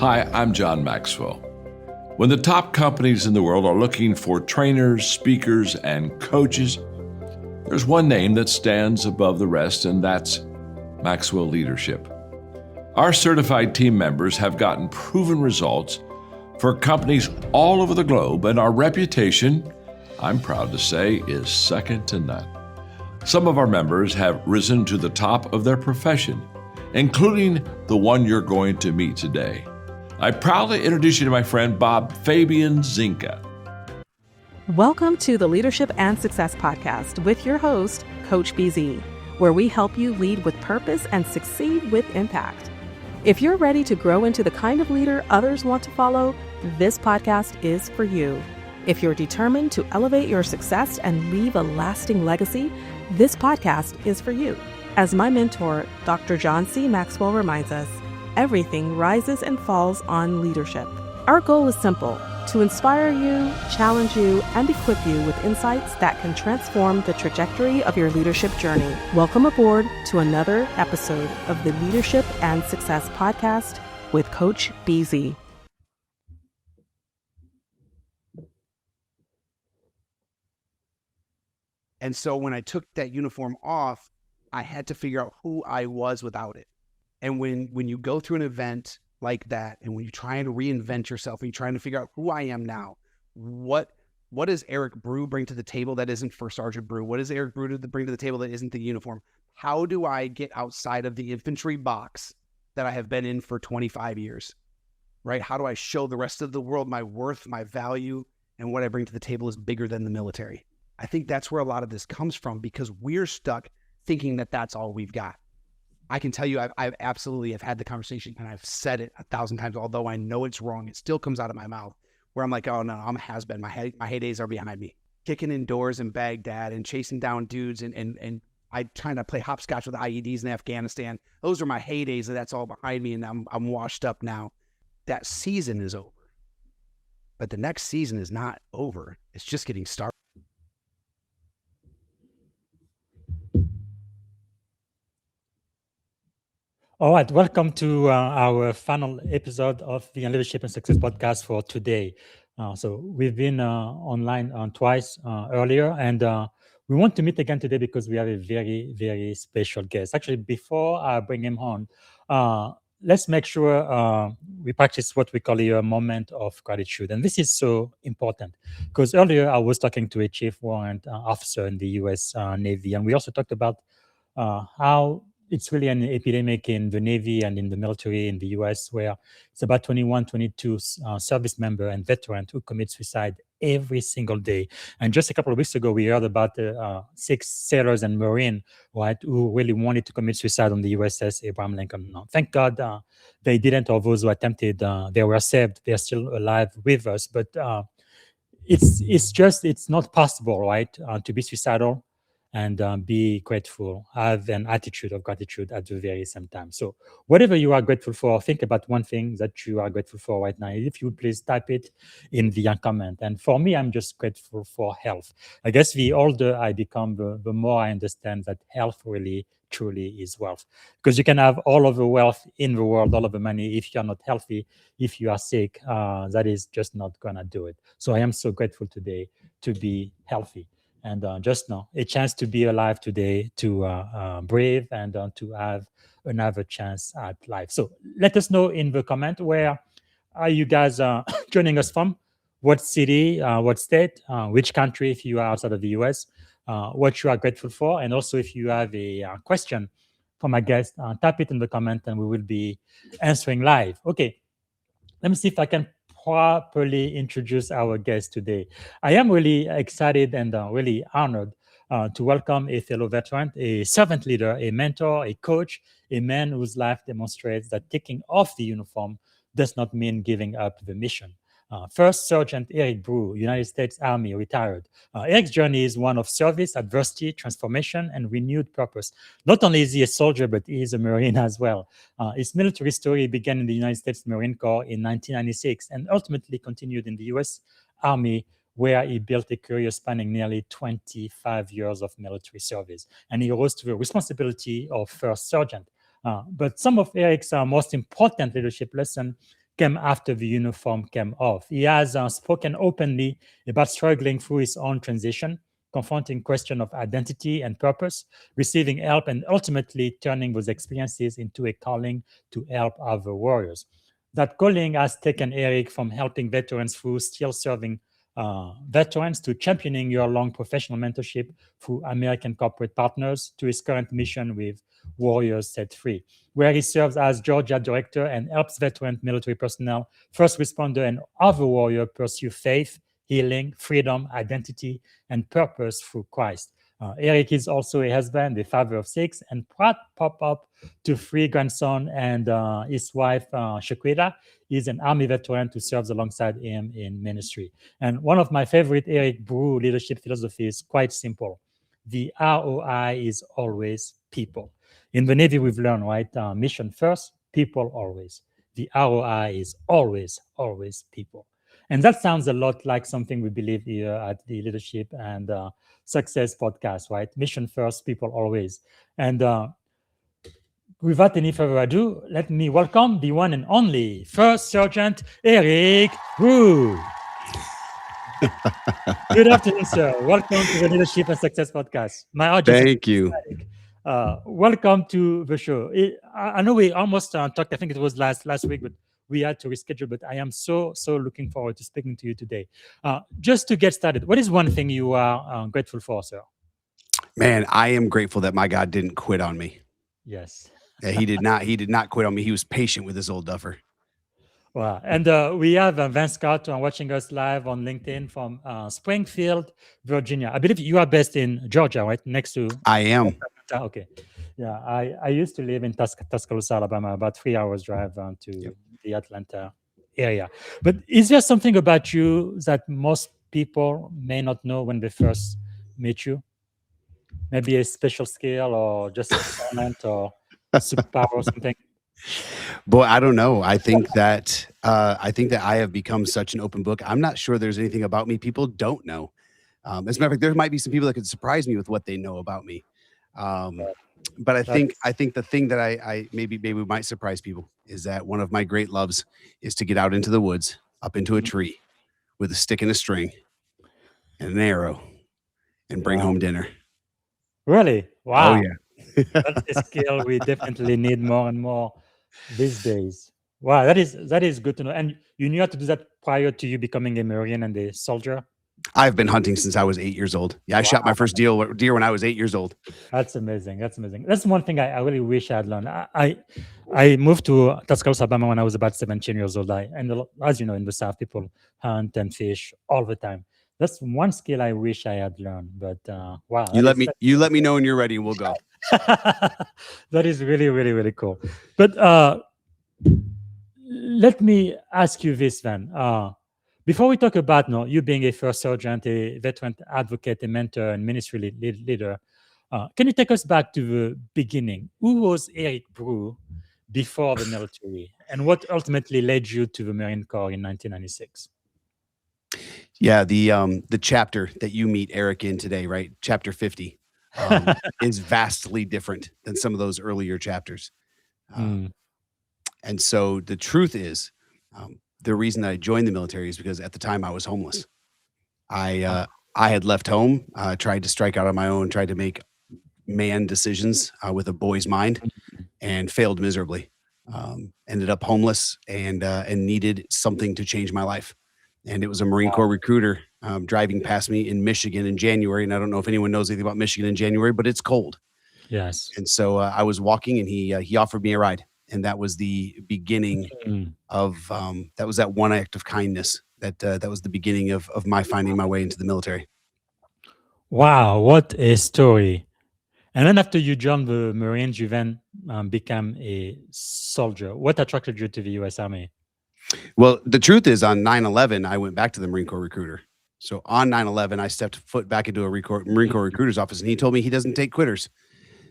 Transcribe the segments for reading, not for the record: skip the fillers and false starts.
Hi, I'm John Maxwell. When the top companies in the world are looking for trainers, speakers, and coaches, there's one name that stands above the rest, and that's Maxwell Leadership. Our certified team members have gotten proven results for companies all over the globe, and our reputation, I'm proud to say, is second to none. Some of our members have risen to the top of their profession, including the one you're going to meet today. I proudly introduce you to my friend Bob Fabian Zinka. Welcome to the Leadership and Success Podcast with your host, Coach BZ, where we help you lead with purpose and succeed with impact. If you're ready to grow into the kind of leader others want to follow, this podcast is for you. If you're determined to elevate your success and leave a lasting legacy, this podcast is for you. As my mentor, Dr. John C. Maxwell reminds us, everything rises and falls on leadership. Our goal is simple: to inspire you, challenge you, and equip you with insights that can transform the trajectory of your leadership journey. Welcome aboard to another episode of the Leadership and Success Podcast with Coach BZ. And so when I took that uniform off, I had to figure out who I was without it. And when you go through an event like that, and when you're trying to reinvent yourself, and you're trying to figure out who I am now, what does Eric Brew bring to the table that isn't First Sergeant Brew? What does Eric Brew bring to the table that isn't the uniform? How do I get outside of the infantry box that I have been in for 25 years, right? How do I show the rest of the world my worth, my value, and what I bring to the table is bigger than the military? I think that's where a lot of this comes from, because we're stuck thinking that that's all we've got. I can tell you, I've absolutely have had the conversation, and I've said it 1,000 times, although I know it's wrong. It still comes out of my mouth where I'm like, oh no, I'm a has-been. My heydays are behind me. Kicking in doors in Baghdad and chasing down dudes and I trying to play hopscotch with IEDs in Afghanistan. Those are my heydays, and that's all behind me, and I'm washed up now. That season is over. But the next season is not over. It's just getting started. All right, welcome to our final episode of the Leadership and Success Podcast for today. So we've been online twice earlier, and we want to meet again today because we have a very, very special guest. Actually, before I bring him on, let's make sure we practice what we call a moment of gratitude. And this is so important because earlier I was talking to a chief warrant officer in the U.S. Navy, and we also talked about how it's really an epidemic in the Navy and in the military in the US, where it's about 21, 22 service member and veteran who commit suicide every single day. And just a couple of weeks ago, we heard about 6 sailors and Marine, right, who really wanted to commit suicide on the USS Abraham Lincoln. No, thank God they didn't, or those who attempted, they were saved. They're still alive with us. But it's not possible, right, to be suicidal and be grateful, have an attitude of gratitude at the very same time. So whatever you are grateful for, think about one thing that you are grateful for right now. If you would please type it in the comment. And for me, I'm just grateful for health. I guess the older I become, the more I understand that health really, truly is wealth. Because you can have all of the wealth in the world, all of the money. If you're not healthy, if you are sick, that is just not going to do it. So I am so grateful today to be healthy. And just know a chance to be alive today, to breathe, and to have another chance at life. So let us know in the comment, where are you guys joining us from? What city, what state, which country if you are outside of the US, what you are grateful for. And also if you have a question for my guest, type it in the comment and we will be answering live. Okay, let me see if I can properly introduce our guest today. I am really excited and really honored to welcome a fellow veteran, a servant leader, a mentor, a coach, a man whose life demonstrates that taking off the uniform does not mean giving up the mission. First Sergeant Eric Brew, United States Army, retired. Eric's journey is one of service, adversity, transformation, and renewed purpose. Not only is he a soldier, but he is a Marine as well. His military story began in the United States Marine Corps in 1996 and ultimately continued in the U.S. Army, where he built a career spanning nearly 25 years of military service. And he rose to the responsibility of First Sergeant. But some of Eric's most important leadership lessons came after the uniform came off. He has spoken openly about struggling through his own transition, confronting question of identity and purpose, receiving help, and ultimately turning those experiences into a calling to help other warriors. That calling has taken Eric from helping veterans through still serving veterans to championing your long professional mentorship through American corporate partners to his current mission with Warriors Set Free, where he serves as Georgia director and helps veteran military personnel, first responder, and other warriors pursue faith, healing, freedom, identity, and purpose through Christ. Eric is also a husband, a father of 6, and proud pop-up to 3 grandson, and his wife, Shaquita, is an Army veteran who serves alongside him in ministry. And one of my favorite Eric Brew leadership philosophy is quite simple. The ROI is always people. In the Navy, we've learned, right? Mission first, people always. The ROI is always, always people. And that sounds a lot like something we believe here at the Leadership and Success podcast, right? Mission first, people always. And without any further ado, let me welcome the one and only First Sergeant Eric Brew. Good afternoon, sir. Welcome to the Leadership and Success podcast. My audience. Thank you. Welcome to the show. I know we almost talked. I think it was last week, but we had to reschedule. But I am so looking forward to speaking to you today. Just to get started, what is one thing you are grateful for, sir? Man, I am grateful that my God didn't quit on me. Yes. Yeah, he did not. He did not quit on me. He was patient with this old duffer. Wow. And we have Van Scott watching us live on LinkedIn from Springfield, Virginia. I believe you are based in Georgia, right? Next to... I am. Okay. Yeah, I used to live in Tuscaloosa, Alabama, about 3 hours drive to the Atlanta area. But is there something about you that most people may not know when they first meet you? Maybe a special skill or just a talent or superpower or something? Boy, I don't know. I think that I have become such an open book. I'm not sure there's anything about me people don't know. As a matter of fact, there might be some people that could surprise me with what they know about me. But I think the thing that I maybe might surprise people is that one of my great loves is to get out into the woods, up into a tree, with a stick and a string, and an arrow, and bring home dinner. Really? Wow. Oh yeah. That's a skill we definitely need more and more these days. Wow, that is good to know. And you knew how to do that prior to you becoming a Marine and a soldier? I've been hunting since I was 8 years old. Yeah, I shot my first deer when I was 8 years old. That's amazing. That's one thing I really wish I had learned. I moved to Tuscaloosa, Alabama when I was about 17 years old. And as you know, in the South, people hunt and fish all the time. That's one skill I wish I had learned. But wow. You let me know when you're ready and we'll go. That is really, really, really cool. But let me ask you this then. Before we talk about you being a first sergeant, a veteran advocate, a mentor, and ministry leader, can you take us back to the beginning? Who was Eric Brew before the military, and what ultimately led you to the Marine Corps in 1996? Yeah, the chapter that you meet Eric in today, right? Chapter 50, is vastly different than some of those earlier chapters. And so the truth is, the reason that I joined the military is because at the time I was homeless. I had left home, tried to strike out on my own, tried to make man decisions with a boy's mind, and failed miserably. Ended up homeless and needed something to change my life. And it was a Marine Corps recruiter driving past me in Michigan in January. And I don't know if anyone knows anything about Michigan in January, but it's cold. Yes. And so I was walking, and he offered me a ride. And that was the beginning of that was that one act of kindness that was the beginning of my finding my way into the military. Wow, what a story! And then after you joined the Marines, you then became a soldier. What attracted you to the U.S. Army? Well, the truth is, on 9/11, I went back to the Marine Corps recruiter. So on 9/11, I stepped foot back into a Marine Corps recruiter's office, and he told me he doesn't take quitters.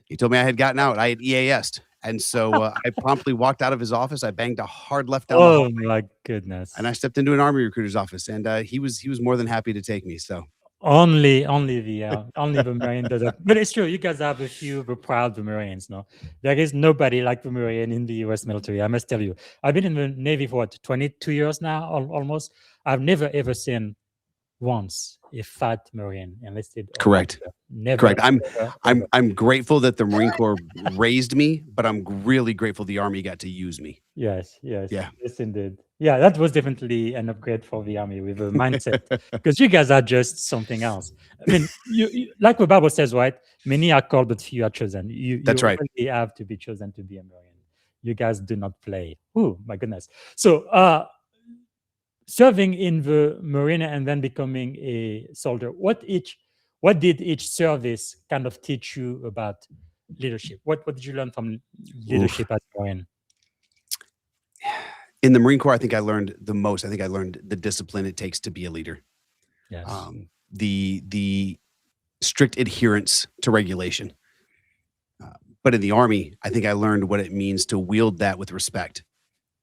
He told me I had gotten out. I had EAS'd. And so I promptly walked out of his office. I banged a hard left down the hallway. Oh my goodness! And I stepped into an Army recruiter's office, and he was more than happy to take me. So Only the Marine does that. But it's true. You guys have a few of the proud Marines. No, there is nobody like the Marine in the U.S. military. I must tell you, I've been in the Navy for what 22 years now, almost. I've never ever seen once a fat Marine enlisted. Correct. Never. Correct. Never, ever. I'm grateful that the Marine Corps raised me, but I'm really grateful the Army got to use me. Yes, Yeah. yes, indeed. Yeah, that was definitely an upgrade for the Army with a mindset, because you guys are just something else. I mean, you like the Bible says, right? Many are called, but few are chosen. You That's right. really have to be chosen to be a Marine. You guys do not play. Oh my goodness! So, serving in the Marine and then becoming a soldier. What did each service kind of teach you about leadership? What did you learn from leadership as a Marine? In the Marine Corps, I think I learned the most. I think I learned the discipline it takes to be a leader. Yes. The strict adherence to regulation. But in the Army, I think I learned what it means to wield that with respect.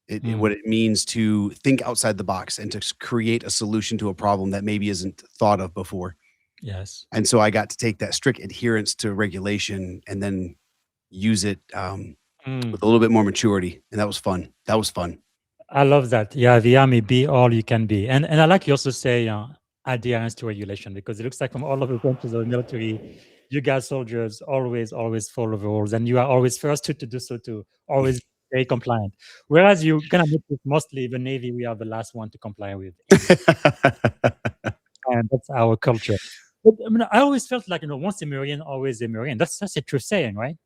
What it means to think outside the box and to create a solution to a problem that maybe isn't thought of before. Yes. And so I got to take that strict adherence to regulation and then use it with a little bit more maturity. And that was fun. That was fun. I love that. Yeah, the Army, be all you can be. And I like you also say adherence to regulation, because it looks like from all of the branches of the military, you guys soldiers always follow the rules, and you are always first to do so too, always very compliant. Whereas you're gonna notice mostly the Navy, we are the last one to comply with. And that's our culture. But I mean, I always felt like, once a Marine, always a Marine. That's a true saying, right?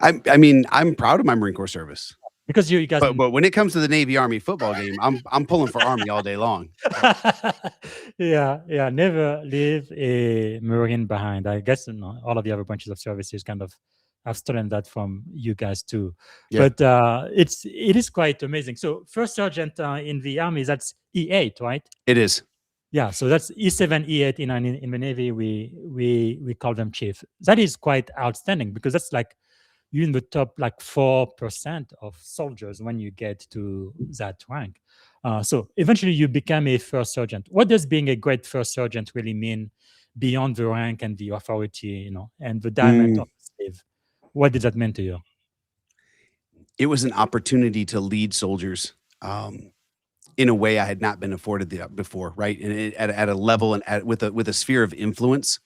I mean, I'm proud of my Marine Corps service. Because you guys, but when it comes to the Navy Army football game, I'm pulling for Army all day long. yeah, never leave a Marine behind. I guess all of the other branches of services kind of have stolen that from you guys too. Yeah. But it is quite amazing. So first sergeant in the Army, that's E8, right? It is. Yeah, so that's E7, E8 in the Navy. We call them chief. That is quite outstanding, because that's like you're in the top like 4% of soldiers when you get to that rank. So eventually you become a first sergeant. What does being a great first sergeant really mean beyond the rank and the authority, and the diamond of the sleeve? What did that mean to you? It was an opportunity to lead soldiers in a way I had not been afforded before, right? And at a level and with a sphere of influence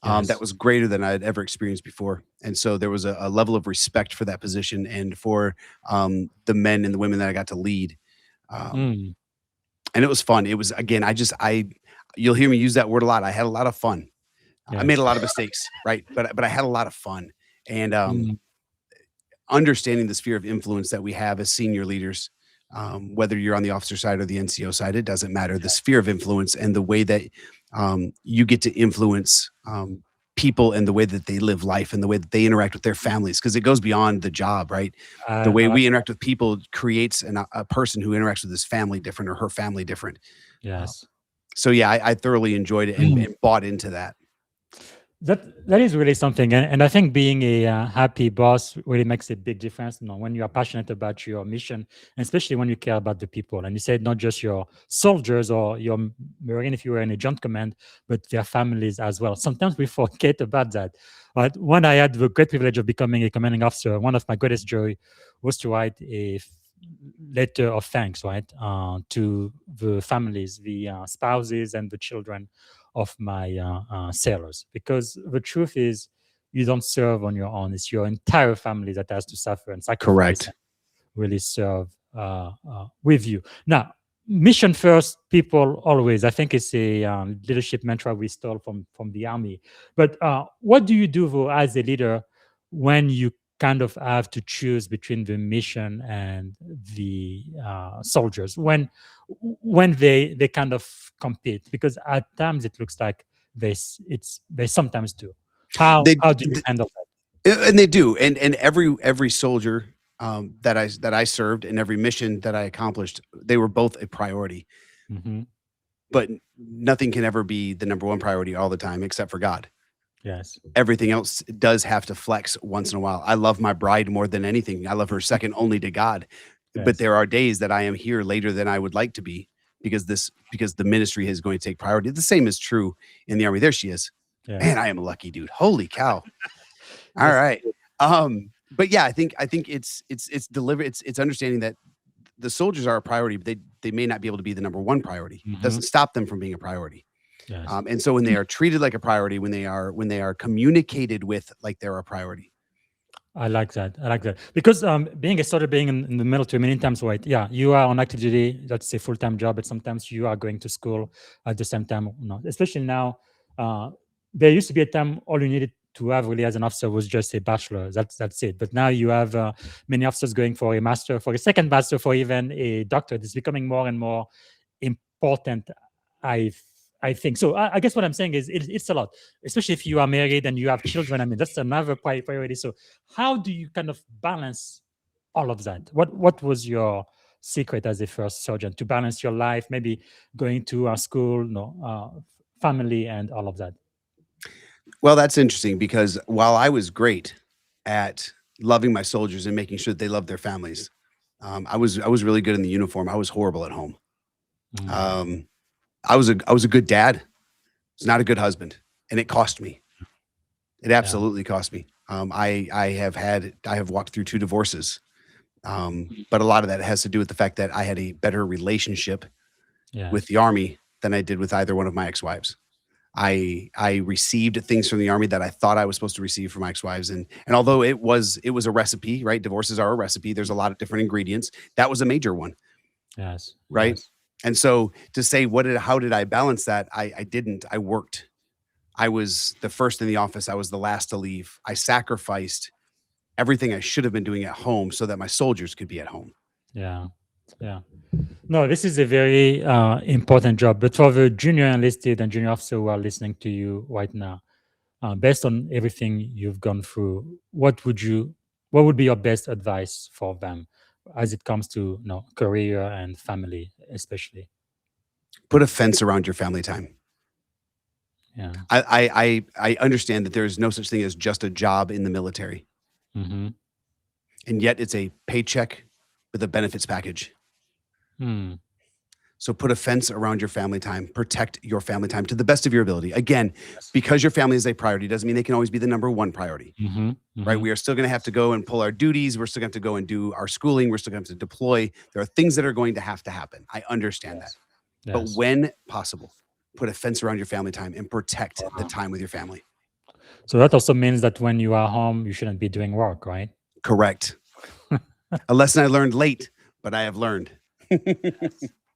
that was greater than I had ever experienced before. And so there was a level of respect for that position and for the men and the women that I got to lead. And it was fun. It was, again, you'll hear me use that word a lot. I had a lot of fun. Yes. I made a lot of mistakes, right? But I had a lot of fun. And understanding the sphere of influence that we have as senior leaders, whether you're on the officer side or the NCO side, it doesn't matter. The sphere of influence and the way that you get to influence people and the way that they live life and the way that they interact with their families, because it goes beyond the job, right? The way we interact with people creates a person who interacts with his family different or her family different. Yes. So yeah, I thoroughly enjoyed it and bought into that. That is really something, and I think being a happy boss really makes a big difference. When you are passionate about your mission, and especially when you care about the people. And you said not just your soldiers or your Marine if you were in a joint command, but their families as well. Sometimes we forget about that. But when I had the great privilege of becoming a commanding officer, one of my greatest joy was to write a letter of thanks, right, to the families, the spouses, and the children of my sailors, because the truth is you don't serve on your own. It's your entire family that has to suffer and sacrifice. Correct. And really serve with you. Now, mission first, people always. I think it's a leadership mantra we stole from the Army. But what do you do though as a leader when you kind of have to choose between the mission and the soldiers when they kind of compete? Because at times it looks like they sometimes do. How do you handle that? And they do, and every soldier that I served and every mission that I accomplished, they were both a priority. Mm-hmm. But nothing can ever be the number one priority all the time, except for God. Yes. Everything else does have to flex once in a while. I love my bride more than anything. I love her second only to God. Yes. But there are days that I am here later than I would like to be. because the ministry is going to take priority. The same is true in the Army. There she is. Yeah. Man, I am a lucky dude. Holy cow. All Yes. right. But yeah, I think it's delivered. It's understanding that the soldiers are a priority, but they may not be able to be the number one priority. Mhm. Doesn't stop them from being a priority. Yes. And so when they are treated like a priority, when they are communicated with like they're a priority. I like that. I like that because being a soldier, being in the military, many times, right? Yeah, you are on active duty. That's a full-time job, but sometimes you are going to school at the same time. No, especially now, there used to be a time all you needed to have really as an officer was just a bachelor. That's it. But now you have many officers going for a master, for a second master, for even a doctorate. It's becoming more and more important. I I think so. I guess what I'm saying is it's a lot, especially if you are married and you have children. I mean, that's another priority. So, how do you kind of balance all of that? What was your secret as a first surgeon to balance your life, maybe going to school, family, and all of that? Well, that's interesting because while I was great at loving my soldiers and making sure that they loved their families, I was really good in the uniform. I was horrible at home. Mm, Um, I was a good dad. I was not a good husband, and it cost me. It yeah, absolutely cost me. I have walked through 2 divorces, but a lot of that has to do with the fact that I had a better relationship with yes, the Army than I did with either one of my ex-wives. I received things from the Army that I thought I was supposed to receive from my ex-wives, and although it was a recipe, right? Divorces are a recipe. There's a lot of different ingredients. That was a major one, yes, right? yes, And so to say how did I balance that? I didn't. I worked. I was the first in the office. I was the last to leave. I sacrificed everything I should have been doing at home so that my soldiers could be at home. yeah, yeah. No, this is a very important job. But for the junior enlisted and junior officer who are listening to you right now, based on everything you've gone through, what would be your best advice for them as it comes to career and family, especially? Put a fence around your family time. Yeah. I understand that there is no such thing as just a job in the military, Mm-hmm. and yet it's a paycheck with a benefits package. Hmm. So put a fence around your family time. Protect your family time to the best of your ability. Again, Yes. because your family is a priority doesn't mean they can always be the number one priority, Mm-hmm. right? Mm-hmm. We are still going to have to go and pull our duties. We're still going to have to go and do our schooling. We're still going to have to deploy. There are things that are going to happen. I understand that. Yes. But Yes. when possible, put a fence around your family time and protect the Uh-huh. time with your family. So that also means that when you are home, you shouldn't be doing work, right? Correct. A lesson I learned late, but I have learned.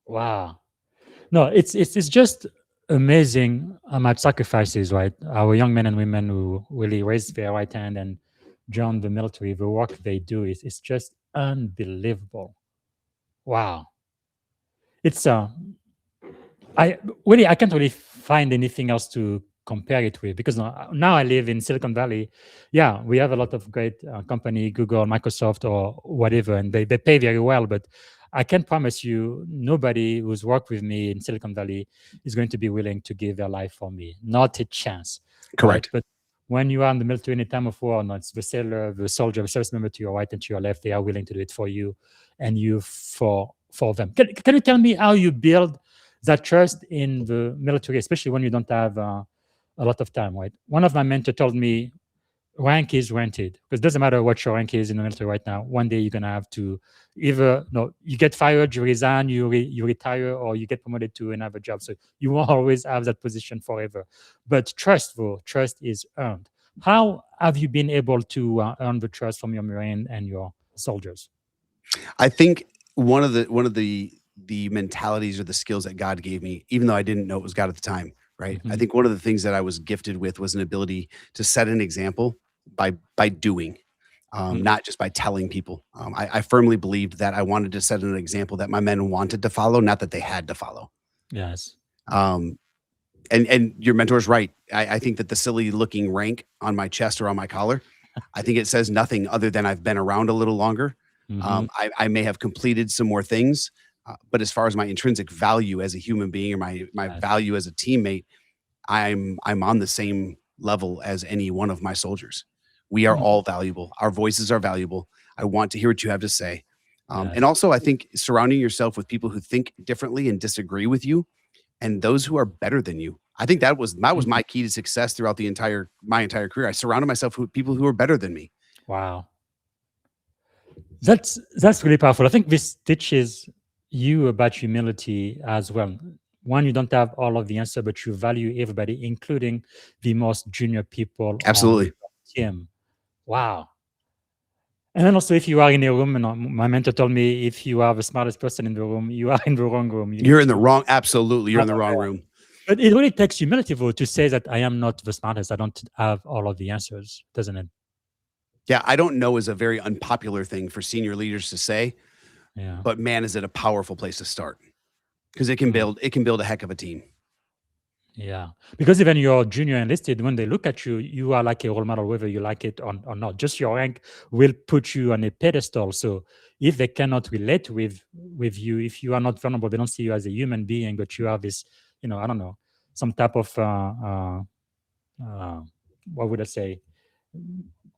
Wow. No, it's just amazing how much sacrifices, right? Our young men and women who really raise their right hand and join the military, the work they do is just unbelievable. Wow. It's I can't really find anything else to compare it with because now I live in Silicon Valley. Yeah, we have a lot of great company, Google, Microsoft, or whatever, and they pay very well. But I can promise you, nobody who's worked with me in Silicon Valley is going to be willing to give their life for me. Not a chance. Right? Correct. But when you are in the military in a time of war, no, it's the sailor, the soldier, the service member to your right and to your left. They are willing to do it for you, and you for them. Can you tell me how you build that trust in the military, especially when you don't have a lot of time, right? One of my mentors told me, rank is rented, because it doesn't matter what your rank is in the military right now. One day you're going to have to either, you get fired, you resign, you retire, or you get promoted to another job. So you won't always have that position forever. But trust, though, trust is earned. How have you been able to earn the trust from your Marine and your soldiers? I think one of the mentalities or the skills that God gave me, even though I didn't know it was God at the time, right? I Mhm. think one of the things that I was gifted with was an ability to set an example by doing, Mm. not just by telling people. I firmly believed that I wanted to set an example that my men wanted to follow, not that they had to follow. Yes. Um, and your mentor's right. I think that the silly looking rank on my chest or on my collar, I think it says nothing other than I've been around a little longer. Mhm. I may have completed some more things, but as far as my intrinsic value as a human being or my Yes. value as a teammate, I'm on the same level as any one of my soldiers. We are Mm. all valuable. Our voices are valuable. I want to hear what you have to say. And Yes. also, I think surrounding yourself with people who think differently and disagree with you, and those who are better than you. I think that was Mhm. my key to success throughout my entire career. I surrounded myself with people who are better than me. Wow. That's really powerful. I think this teaches you about humility as well. One, you don't have all of the answer, but you value everybody, including the most junior people on Absolutely. your team. Wow. And then also, if you are in a room, and my mentor told me, if you are the smartest person in the room, you are in the wrong room. You You're need in the to wrong. Absolutely, you're in have the a wrong more. room. But it really takes humility, though, to say that I am not the smartest. I don't have all of the answers, doesn't it? Yeah, I don't know is a very unpopular thing for senior leaders to say, Yeah. but man, is it a powerful place to start because Mm. it can build a heck of a team. Yeah, because even your junior enlisted, when they look at you, you are like a role model, whether you like it or not. Just your rank will put you on a pedestal. So if they cannot relate with you, if you are not vulnerable, they don't see you as a human being, but you are this, I don't know, some type of uh, what would I say?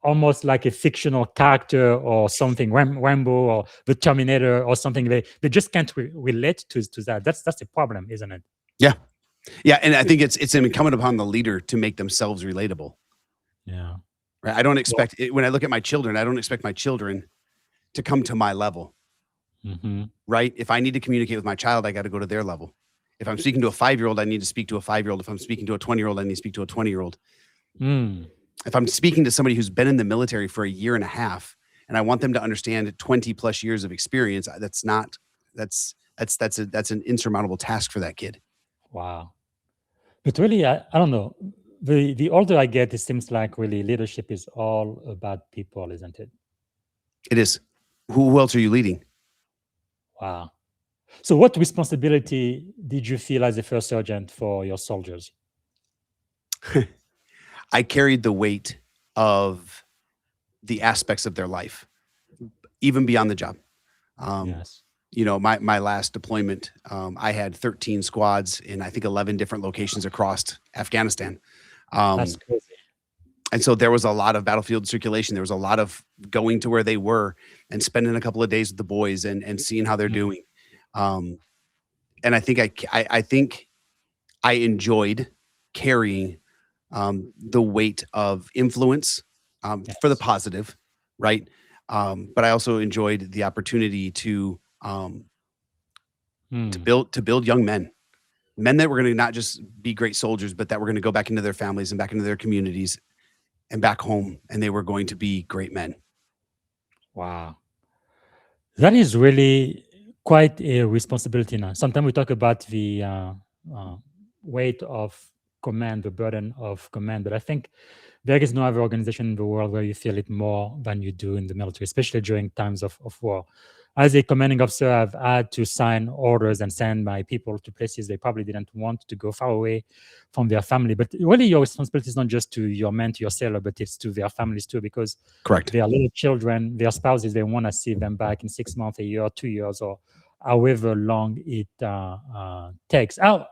Almost like a fictional character or something, Rambo or the Terminator or something. They just can't relate to that. That's a problem, isn't it? Yeah, yeah, and I think it's incumbent upon the leader to make themselves relatable. Yeah. Right? I don't Well, expect when I look at my children, I don't expect my children to come to my level. hmm. Right? If I need to communicate with my child, I got to go to their level. If I'm speaking to a 5-year-old, I need to speak to a 5-year-old. If I'm speaking to a 20-year-old, I need to speak to a 20-year-old. Mm. If I'm speaking to somebody who's been in the military for a year and a half, and I want them to understand 20 plus years of experience, that's an insurmountable task for that kid. Wow. But really, I don't know. The older I get, it seems like really leadership is all about people, isn't it? It is. Who else are you leading? Wow. So, what responsibility did you feel as a first sergeant for your soldiers? I carried the weight of the aspects of their life, even beyond the job. Um, Yes. my last deployment, I had 13 squads in I think 11 different locations across Afghanistan. That's Um, crazy. and so there was a lot of battlefield circulation. There was a lot of going to where they were and spending a couple of days with the boys and seeing how they're Mm. doing. Um, and I think I think I enjoyed carrying the weight of influence for the Yes. positive, right? But I also enjoyed the opportunity to Mm. build young men that were going to not just be great soldiers, but that were going to go back into their families and back into their communities and back home, and they were going to be great men. Wow. That is really quite a responsibility now. Sometimes we talk about the uh, weight of command, the burden of command, but I think there is no other organization in the world where you feel it more than you do in the military, especially during times of war. As a commanding officer, I've had to sign orders and send my people to places they probably didn't want to go, far away from their family. But really, your responsibility is not just to your men, to your sailor, but it's to their families too, because Correct. their little children, their spouses, they want to see them back in 6 months, a year, 2 years, or however long it takes. How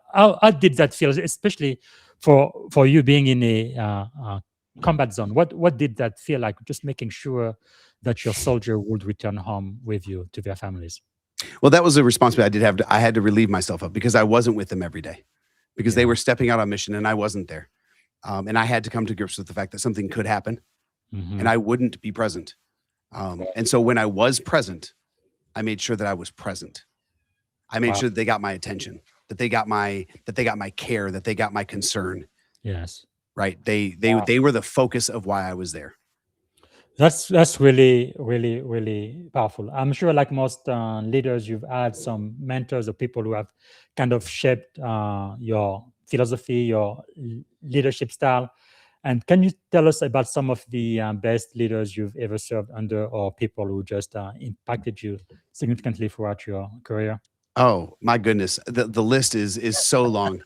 did that feel, especially for you being in a combat zone? What did that feel like? Just making sure that your soldier would return home with you to their families. Well, that was a responsibility I did have. I had to relieve myself of because I wasn't with them every day because they Yeah. were stepping out on mission and I wasn't there. And I had to come to grips with the fact that something could happen Mhm. and I wouldn't be present. And so when I was present, I made sure that I was present. I made Wow. sure that they got my attention, that they got my care, that they got my concern. Yes. Right? They Wow. they were the focus of why I was there. That's really, really, really powerful. I'm sure, like most leaders, you've had some mentors or people who have kind of shaped your philosophy, your leadership style. And can you tell us about some of the best leaders you've ever served under, or people who just impacted you significantly throughout your career? Oh my goodness, the list is so long.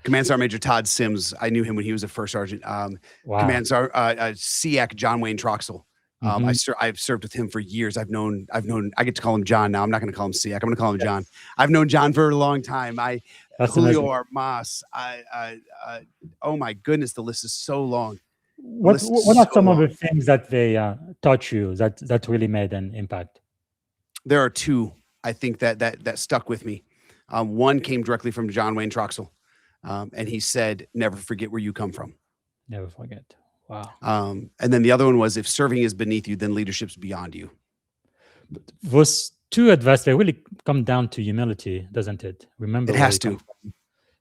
Command Sergeant Major Todd Sims, I knew him when he was a first sergeant. Wow. Command Sergeant SEAC John Wayne Troxel. Hmm. I've served with him for years. I've known. I get to call him John now. I'm not going to call him SEAC. I'm going to call him John. Yes. I've known John for a long time. That's Julio amazing. Armas. Oh my goodness, the list is so long. The What list is what are so some of long. the things that they taught you that really made an impact? There are two, I think, that stuck with me. One came directly from John Wayne Troxel, and he said, "Never forget where you come from." Never forget. Wow. And then the other one was, "If serving is beneath you, then leadership's beyond you." Those two advice, they really come down to humility, doesn't it? Remember It where has you come to. from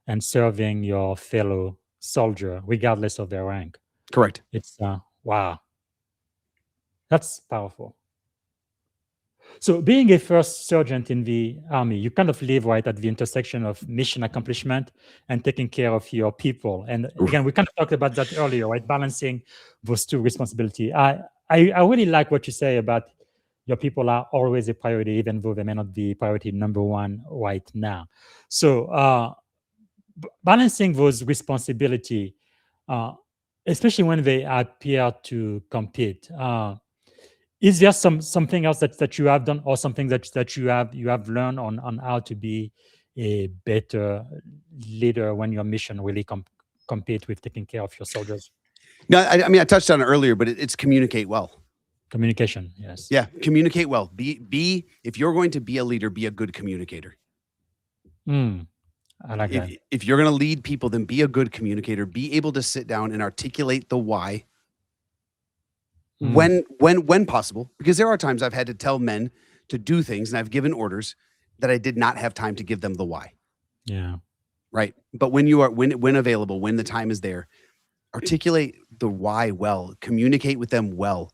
and serving your fellow soldier, regardless of their rank. Correct. It's wow, that's powerful. So, being a first sergeant in the army, you kind of live right at the intersection of mission accomplishment and taking care of your people. And again, we kind of talked about that earlier, right? Balancing those two responsibilities. I really like what you say about your people are always a priority, even though they may not be priority number one right now. So, balancing those responsibility, uh, especially when they appear to compete. Is there something else that you have done, or something that you have learned on how to be a better leader when your mission really compete with taking care of your soldiers? No, I mean, I touched on it earlier, but it's communicate well. Communication, yes. Yeah, communicate well. Be if you're going to be a leader, be a good communicator. I like that. If you're going to lead people, then be a good communicator. Be able to sit down and articulate the why when possible, because there are times I've had to tell men to do things and I've given orders that I did not have time to give them the why. Yeah. Right. But when available, when the time is there, articulate the why well, communicate with them well,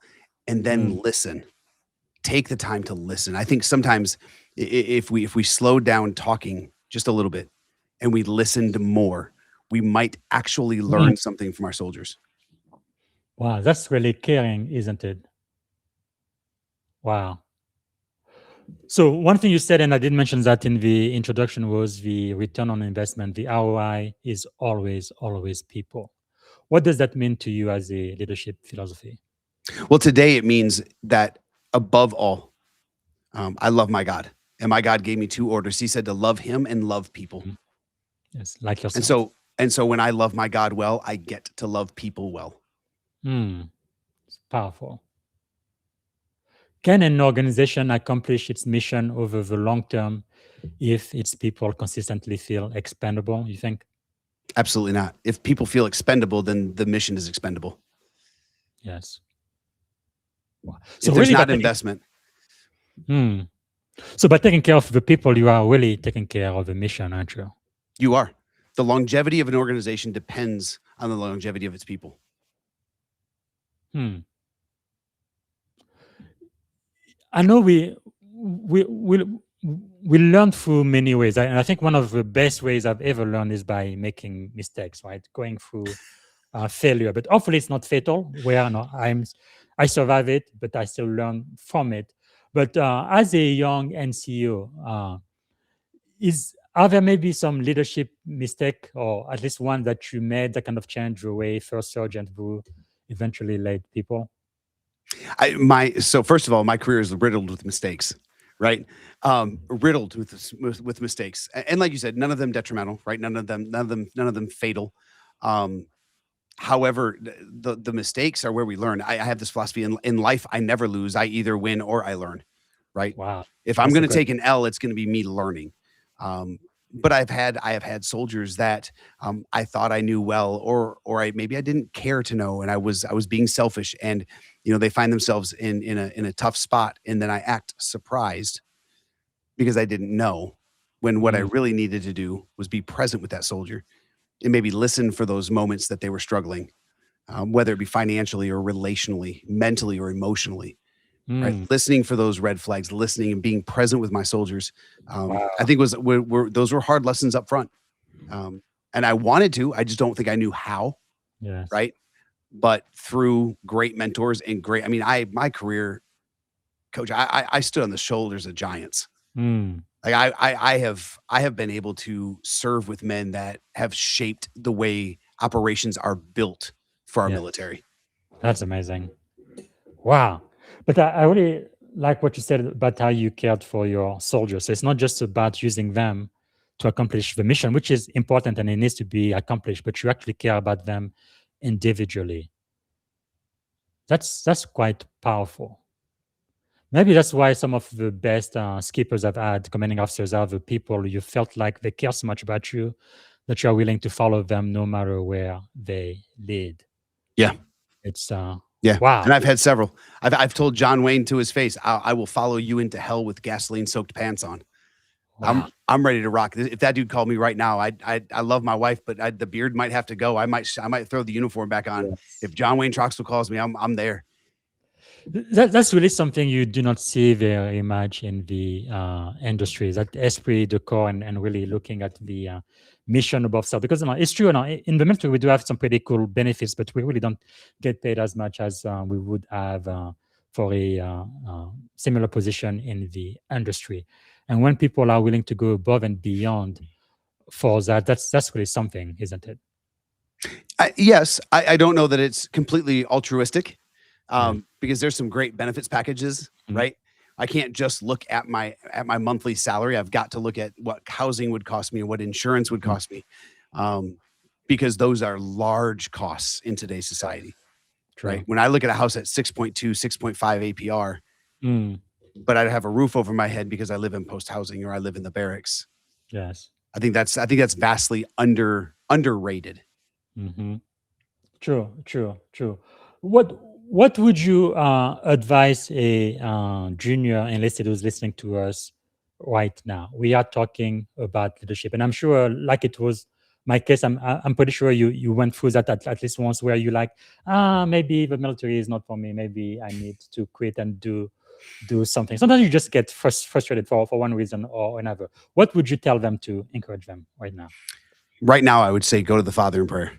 and then listen. Take the time to listen. I think sometimes if we slow down talking just a little bit and we listened more, we might actually learn something from our soldiers. Wow, that's really caring, isn't it? Wow. So one thing you said, and I did mention that in the introduction, was the return on investment. The ROI is always people. What does that mean to you as a leadership philosophy? Well, today it means that above all, I love my God. And my God gave me two orders. He said to love him and love people. Yes, like yourself. And so when I love my God well, I get to love people well. It's powerful. Can an organization accomplish its mission over the long term if its people consistently feel expendable, you think? Absolutely not. If people feel expendable, then the mission is expendable. Yes. Wow. So if there's not investment. So by taking care of the people, you are really taking care of the mission, aren't you? You are. The longevity of an organization depends on the longevity of its people. I know we learn through many ways, and I think one of the best ways I've ever learned is by making mistakes, right? Going through failure, but hopefully it's not fatal. Where I survive it, but I still learn from it. But as a young NCO, are there maybe some leadership mistake, or at least one that you made that kind of changed the way first sergeant who eventually led people? So first of all, my career is riddled with mistakes, right? Riddled with mistakes, and like you said, none of them detrimental, right? None of them fatal. However, the mistakes are where we learn. I have this philosophy in life: I never lose. I either win or I learn, right? Wow. If I'm going to take an L, it's going to be me learning. But I have had soldiers that I thought I knew well, or maybe I didn't care to know, and I was being selfish, and they find themselves in a tough spot, and then I act surprised because I didn't know, when what I really needed to do was be present with that soldier and maybe listen for those moments that they were struggling, whether it be financially or relationally, mentally or emotionally. Right, listening for those red flags, listening and being present with my soldiers. I think those were hard lessons up front, and I wanted to. I just don't think I knew how. Yes. Right, but through great mentors and my career, Coach, I stood on the shoulders of giants. Like I have been able to serve with men that have shaped the way operations are built for our military. That's amazing. Wow. But I really like what you said about how you cared for your soldiers. So it's not just about using them to accomplish the mission, which is important and it needs to be accomplished, but you actually care about them individually. That's quite powerful. Maybe that's why some of the best skippers I've had, commanding officers, are the people you felt like they care so much about you that you are willing to follow them no matter where they lead. Yeah. It's Yeah. wow, And I've had several. I've told John Wayne to his face, I will follow you into hell with gasoline soaked pants on. wow. I'm ready to rock. If that dude called me right now, I love my wife, but the beard might have to go. I might throw the uniform back on. Yes. If John Wayne Troxel calls me, I'm there. That's really something you do not see very much in the industry. That esprit de corps and really looking at the mission above self. Because it's true, in the military we do have some pretty cool benefits, but we really don't get paid as much as we would have for a similar position in the industry. And when people are willing to go above and beyond for that, that's really something, isn't it? Yes, I don't know that it's completely altruistic. Yeah. Because there's some great benefits packages, Mhm. right? I can't just look at my monthly salary. I've got to look at what housing would cost me and what insurance would cost me, because those are large costs in today's society, True. right? When I look at a house at 6.2, 6.5 APR, Mm, but I have a roof over my head because I live in post housing or I live in the barracks. yes. I think that's vastly underrated. Mm-hmm. True. What would you advise a junior enlisted who's listening to us right now? We are talking about leadership, and I'm sure, like it was my case, I'm pretty sure you went through that at least once, where you like, maybe the military is not for me. Maybe I need to quit and do something. Sometimes you just get frustrated for one reason or another. What would you tell them to encourage them right now? Right now, I would say go to the Father in prayer.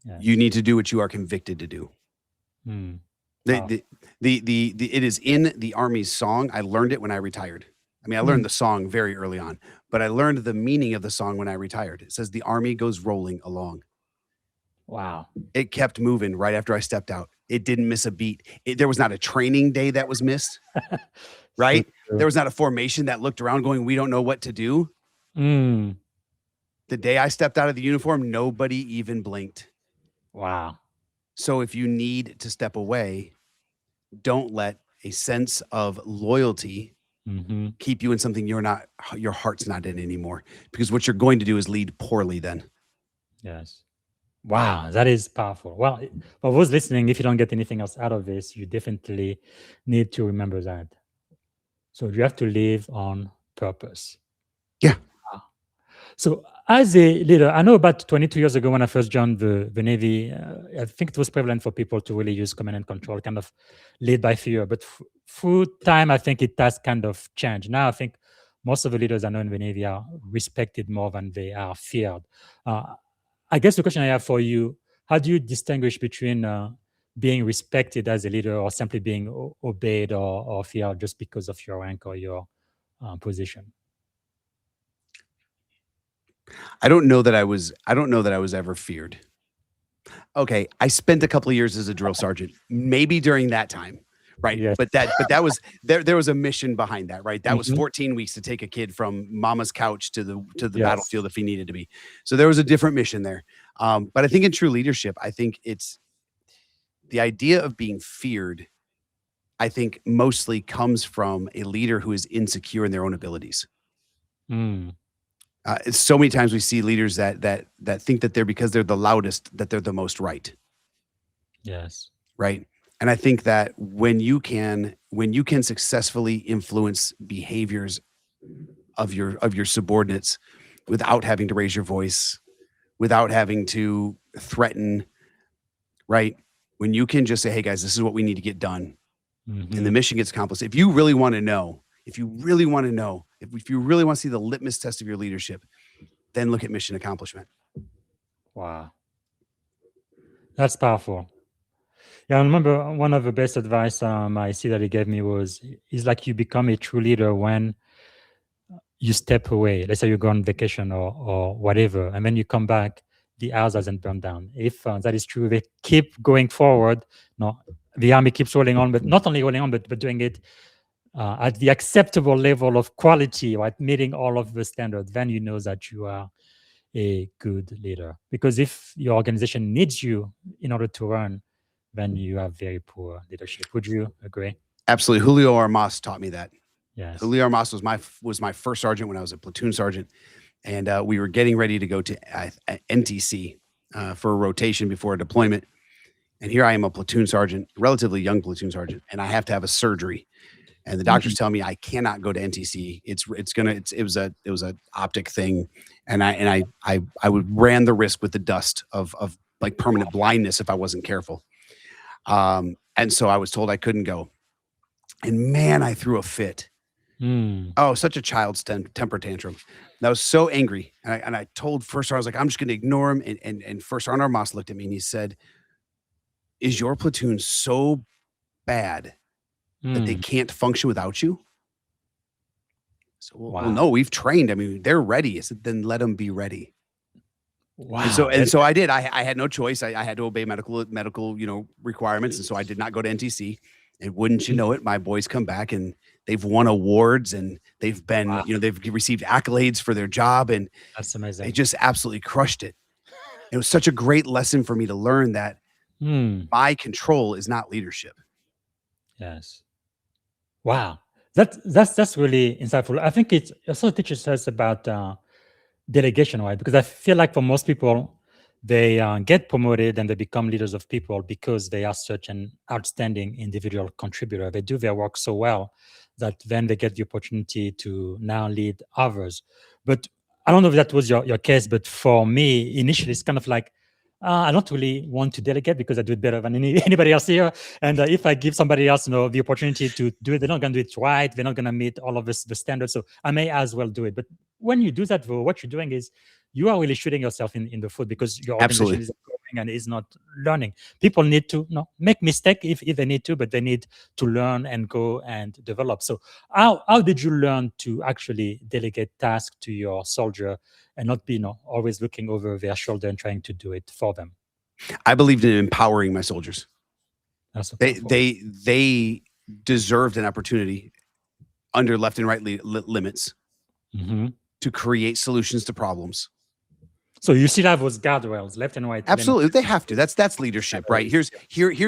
Yes. You need to do what you are convicted to do. Mm. The, Wow. the it is in the Army's song. I learned it when I retired. I mean, I learned the song very early on, but I learned the meaning of the song when I retired. It says the Army goes rolling along. Wow. It kept moving right after I stepped out. It didn't miss a beat. There was not a training day that was missed, right? true. There was not a formation that looked around going, we don't know what to do. Mm. The day I stepped out of the uniform, nobody even blinked. Wow. So if you need to step away, don't let a sense of loyalty Mm-hmm. keep you in something your heart's not in anymore, because what you're going to do is lead poorly then. Yes. Wow, that is powerful. Well, for those listening, if you don't get anything else out of this, you definitely need to remember that. So you have to live on purpose. Yeah. Wow. So as a leader, I know about 22 years ago when I first joined the Navy, I think it was prevalent for people to really use command and control, kind of lead by fear. But through time, I think it has kind of changed. Now I think most of the leaders I know in the Navy are respected more than they are feared. I guess the question I have for you: how do you distinguish between being respected as a leader or simply being obeyed or feared just because of your rank or your position? I don't know that I was ever feared. Okay, I spent a couple of years as a drill sergeant, maybe during that time, right? Yes. But that was there was a mission behind that, right? That was Mhm. 14 weeks to take a kid from mama's couch to the Yes. battlefield if he needed to be. So there was a different mission there. But I think in true leadership, I think it's the idea of being feared, I think mostly comes from a leader who is insecure in their own abilities. Mm. So many times we see leaders that think that because they're the loudest, that they're the most right. Yes. Right. And I think that when you can successfully influence behaviors of your subordinates without having to raise your voice, without having to threaten, right? When you can just say, hey guys, this is what we need to get done, and the Mhm. mission gets accomplished. If you really want to see the litmus test of your leadership, then look at mission accomplishment. Wow. That's powerful. Yeah, I remember one of the best advice I see that he gave me was, it's like you become a true leader when you step away. Let's say you go on vacation or whatever, and then you come back, the house hasn't burned down. If that is true, they keep going forward. No, the army keeps rolling on, but not only rolling on, but doing it at the acceptable level of quality, right? Meeting all of the standards. Then you know that you are a good leader. Because if your organization needs you in order to run, then you have very poor leadership. Would you agree? Absolutely. Julio Armas taught me that. Yes. Julio Armas was my first sergeant when I was a platoon sergeant, and we were getting ready to go to NTC for a rotation before a deployment. And here I am, a platoon sergeant, relatively young platoon sergeant, and I have to have a surgery. And the doctors tell me I cannot go to NTC. It was a optic thing, and I ran the risk with the dust of like permanent blindness if I wasn't careful. And so I was told I couldn't go. And man, I threw a fit. Oh, such a child's temper tantrum. And I was so angry. And I told First Sergeant, I was like, I'm just going to ignore him. And First Sergeant Armas looked at me and he said, is your platoon so bad that they can't function without you? So, well, no, we've trained. I mean, they're ready. I said, then let them be ready. Wow. And so I did. I had no choice. I had to obey medical, requirements. And so I did not go to NTC. And wouldn't you know it, my boys come back and they've won awards and they've been, they've received accolades for their job. And that's amazing. They just absolutely crushed it. It was such a great lesson for me to learn that my control is not leadership. Yes. Wow. That's really insightful. I think it also teaches us about delegation, right? Because I feel like for most people, they get promoted and they become leaders of people because they are such an outstanding individual contributor. They do their work so well that then they get the opportunity to now lead others. But I don't know if that was your case, but for me, initially, it's kind of like, I don't really want to delegate because I do it better than anybody else here. And if I give somebody else, the opportunity to do it, they're not going to do it right. They're not going to meet all of the standards. So I may as well do it. But when you do that, though, what you're doing is you are really shooting yourself in the foot because your organization is growing and is not learning. People need to make mistakes if they need to, but they need to learn and go and develop. So how did you learn to actually delegate tasks to your soldier and not be always looking over their shoulder and trying to do it for them? I believed in empowering my soldiers. That's they deserved an opportunity under left and right limits to create solutions to problems. So you still have those guardrails, left and right. Absolutely, limits. They have to. That's leadership, right? Here's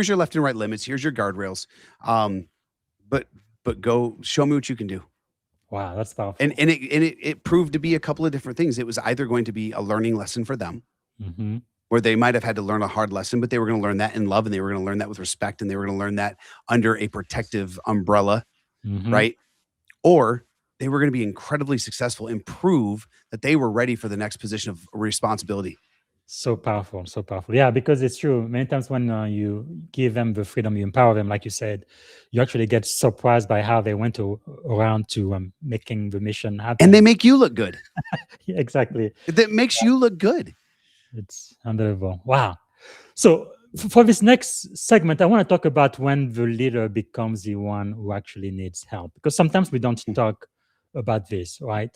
your left and right limits. Here's your guardrails. But go show me what you can do. Wow, that's powerful. And it proved to be a couple of different things. It was either going to be a learning lesson for them, where they might have had to learn a hard lesson, but they were going to learn that in love, and they were going to learn that with respect, and they were going to learn that under a protective umbrella, right? Or they were going to be incredibly successful and prove that they were ready for the next position of responsibility. So powerful, so powerful. Yeah, because it's true. Many times when you give them the freedom, you empower them, like you said, you actually get surprised by how they went around to making the mission happen. And they make you look good. Yeah, exactly. That makes you look good. It's unbelievable. Wow. So for this next segment, I want to talk about when the leader becomes the one who actually needs help. Because sometimes we don't talk about this, right?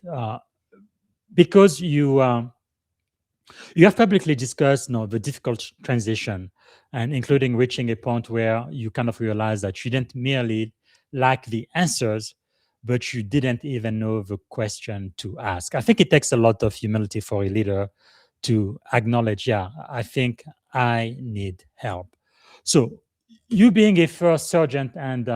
Because you have publicly discussed the difficult transition, and including reaching a point where you kind of realize that you didn't merely lack the answers, but you didn't even know the question to ask. I think it takes a lot of humility for a leader to acknowledge, I think I need help. So you being a first sergeant and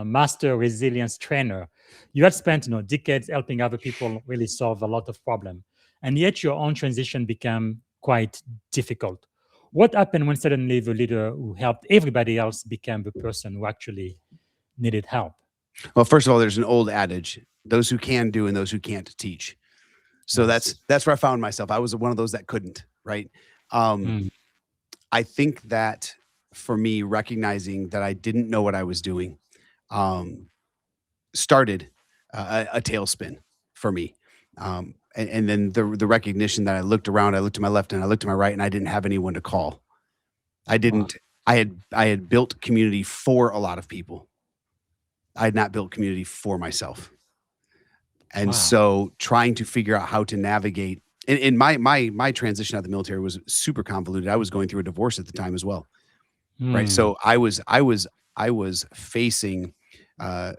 master resilience trainer, you had spent decades helping other people really solve a lot of problems. And yet your own transition became quite difficult. What happened when suddenly the leader who helped everybody else became the person who actually needed help? Well, first of all, there's an old adage, those who can do and those who can't teach. So that's where I found myself. I was one of those that couldn't, right? I think that for me, recognizing that I didn't know what I was doing started a tailspin for me. And then the recognition that I looked around, I looked to my left and I looked to my right, and I didn't have anyone to call. I had built community for a lot of people. I had not built community for myself. And so trying to figure out how to navigate, and my transition out of the military was super convoluted. I was going through a divorce at the time as well. Right. So I was facing a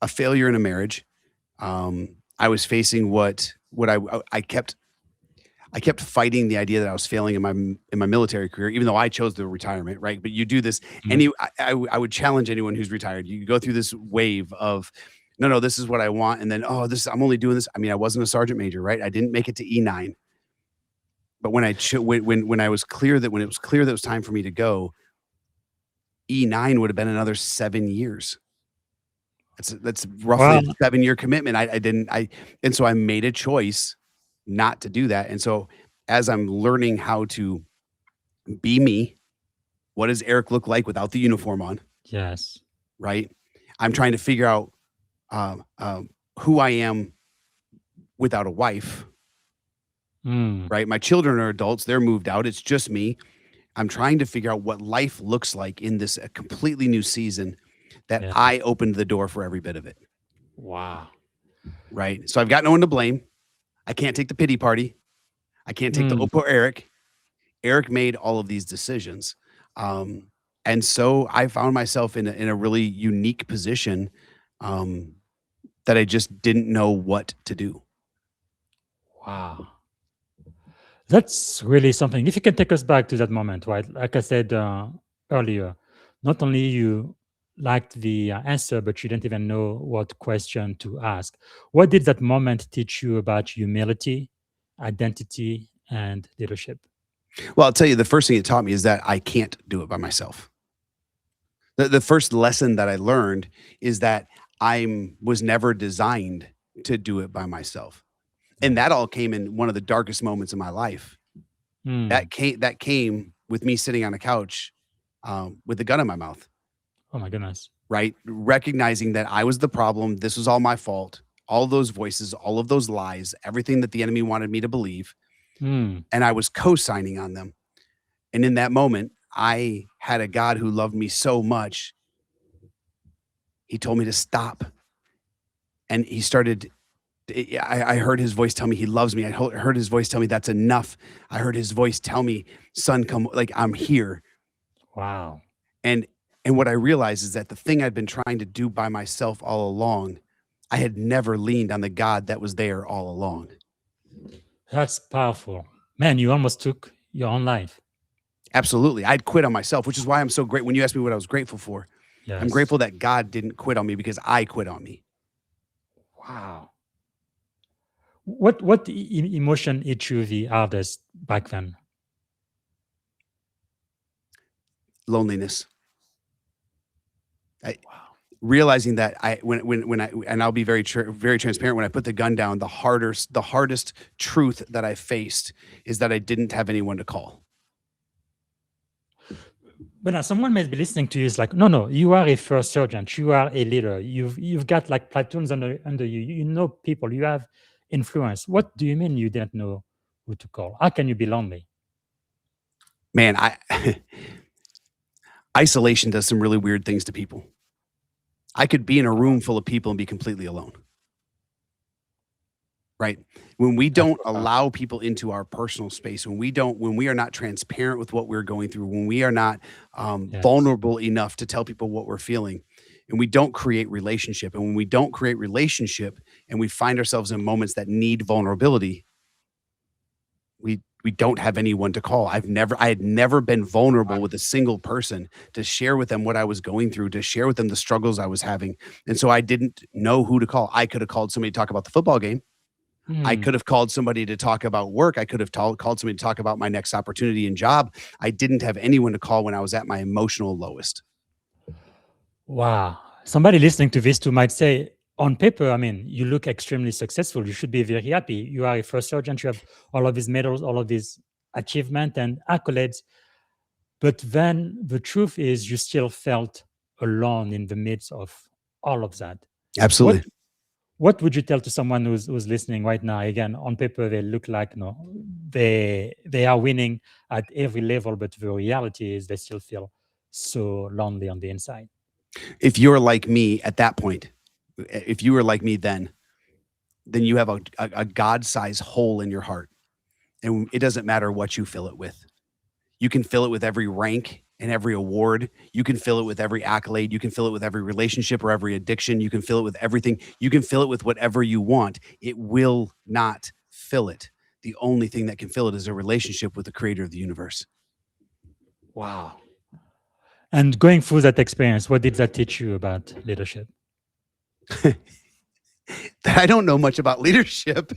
failure in a marriage. I was facing what I kept fighting the idea that I was failing in my military career, even though I chose the retirement, right? But you do this. I would challenge anyone who's retired. You go through this wave of, no, this is what I want, and then I'm only doing this. I mean, I wasn't a sergeant major, right? I didn't make it to E9, but when it was clear that it was time for me to go, E9 would have been another 7 years. That's roughly a 7-year commitment. And so I made a choice not to do that. And so as I'm learning how to be me, what does Eric look like without the uniform on? Yes. Right. I'm trying to figure out who I am without a wife. Right. My children are adults. They're moved out. It's just me. I'm trying to figure out what life looks like in this completely new season that I opened the door for every bit of it. Wow. Right. So I've got no one to blame. I can't take the pity party. I can't take the, oh, poor Eric. Eric made all of these decisions. And so I found myself in a really unique position that I just didn't know what to do. Wow. That's really something. If you can take us back to that moment, right? Like I said earlier, not only you liked the answer, but you didn't even know what question to ask. What did that moment teach you about humility, identity, and leadership? Well, I'll tell you, the first thing it taught me is that I can't do it by myself. The first lesson that I learned is that I was never designed to do it by myself. And that all came in one of the darkest moments of my life. That came with me sitting on a couch with a gun in my mouth. Oh my goodness. Right? Recognizing that I was the problem. This was all my fault. All those voices, all of those lies, everything that the enemy wanted me to believe. And I was co-signing on them. And in that moment, I had a God who loved me so much. He told me to stop. And he started, I heard his voice tell me he loves me. I heard his voice tell me that's enough. I heard his voice tell me, son, come, like, I'm here. Wow. And what I realized is that the thing I'd been trying to do by myself all along, I had never leaned on the God that was there all along. That's powerful. Man, you almost took your own life. Absolutely. I'd quit on myself, which is why I'm so great. When you asked me what I was grateful for, I'm grateful that God didn't quit on me because I quit on me. Wow. What emotion hit you the hardest back then? Loneliness. Realizing that and I'll be very transparent, when I put the gun down, the hardest truth that I faced is that I didn't have anyone to call. But now someone may be listening to you is like, no, you are a first sergeant, you are a leader, you've got like platoons under you, you know people, you have influence. What do you mean you didn't know who to call? How can you be lonely? Man, isolation does some really weird things to people. I could be in a room full of people and be completely alone. Right? When we don't allow people into our personal space, when we are not transparent with what we're going through, when we are not vulnerable enough to tell people what we're feeling, and we don't create relationship, and when we don't create relationship and we find ourselves in moments that need vulnerability, we don't have anyone to call. I had never been vulnerable with a single person to share with them what I was going through, to share with them the struggles I was having. And so I didn't know who to call. I could have called somebody to talk about the football game. I could have called somebody to talk about work. I could have called somebody to talk about my next opportunity and job. I didn't have anyone to call when I was at my emotional lowest. Wow. Somebody listening to this too might say, on paper, I mean, you look extremely successful. You should be very happy. You are a first sergeant. You have all of these medals, all of these achievements and accolades. But then the truth is you still felt alone in the midst of all of that. Absolutely. What would you tell to someone who's listening right now? Again, on paper, they look like they are winning at every level, but the reality is they still feel so lonely on the inside. If you're like me at that point, if you were like me then you have a God-sized hole in your heart, and it doesn't matter what you fill it with. You can fill it with every rank and every award. You can fill it with every accolade. You can fill it with every relationship or every addiction. You can fill it with everything. You can fill it with whatever you want. It will not fill it. the only thing that can fill it is a relationship with the creator of the universe. Wow. And going through that experience, what did that teach you about leadership? That I don't know much about leadership.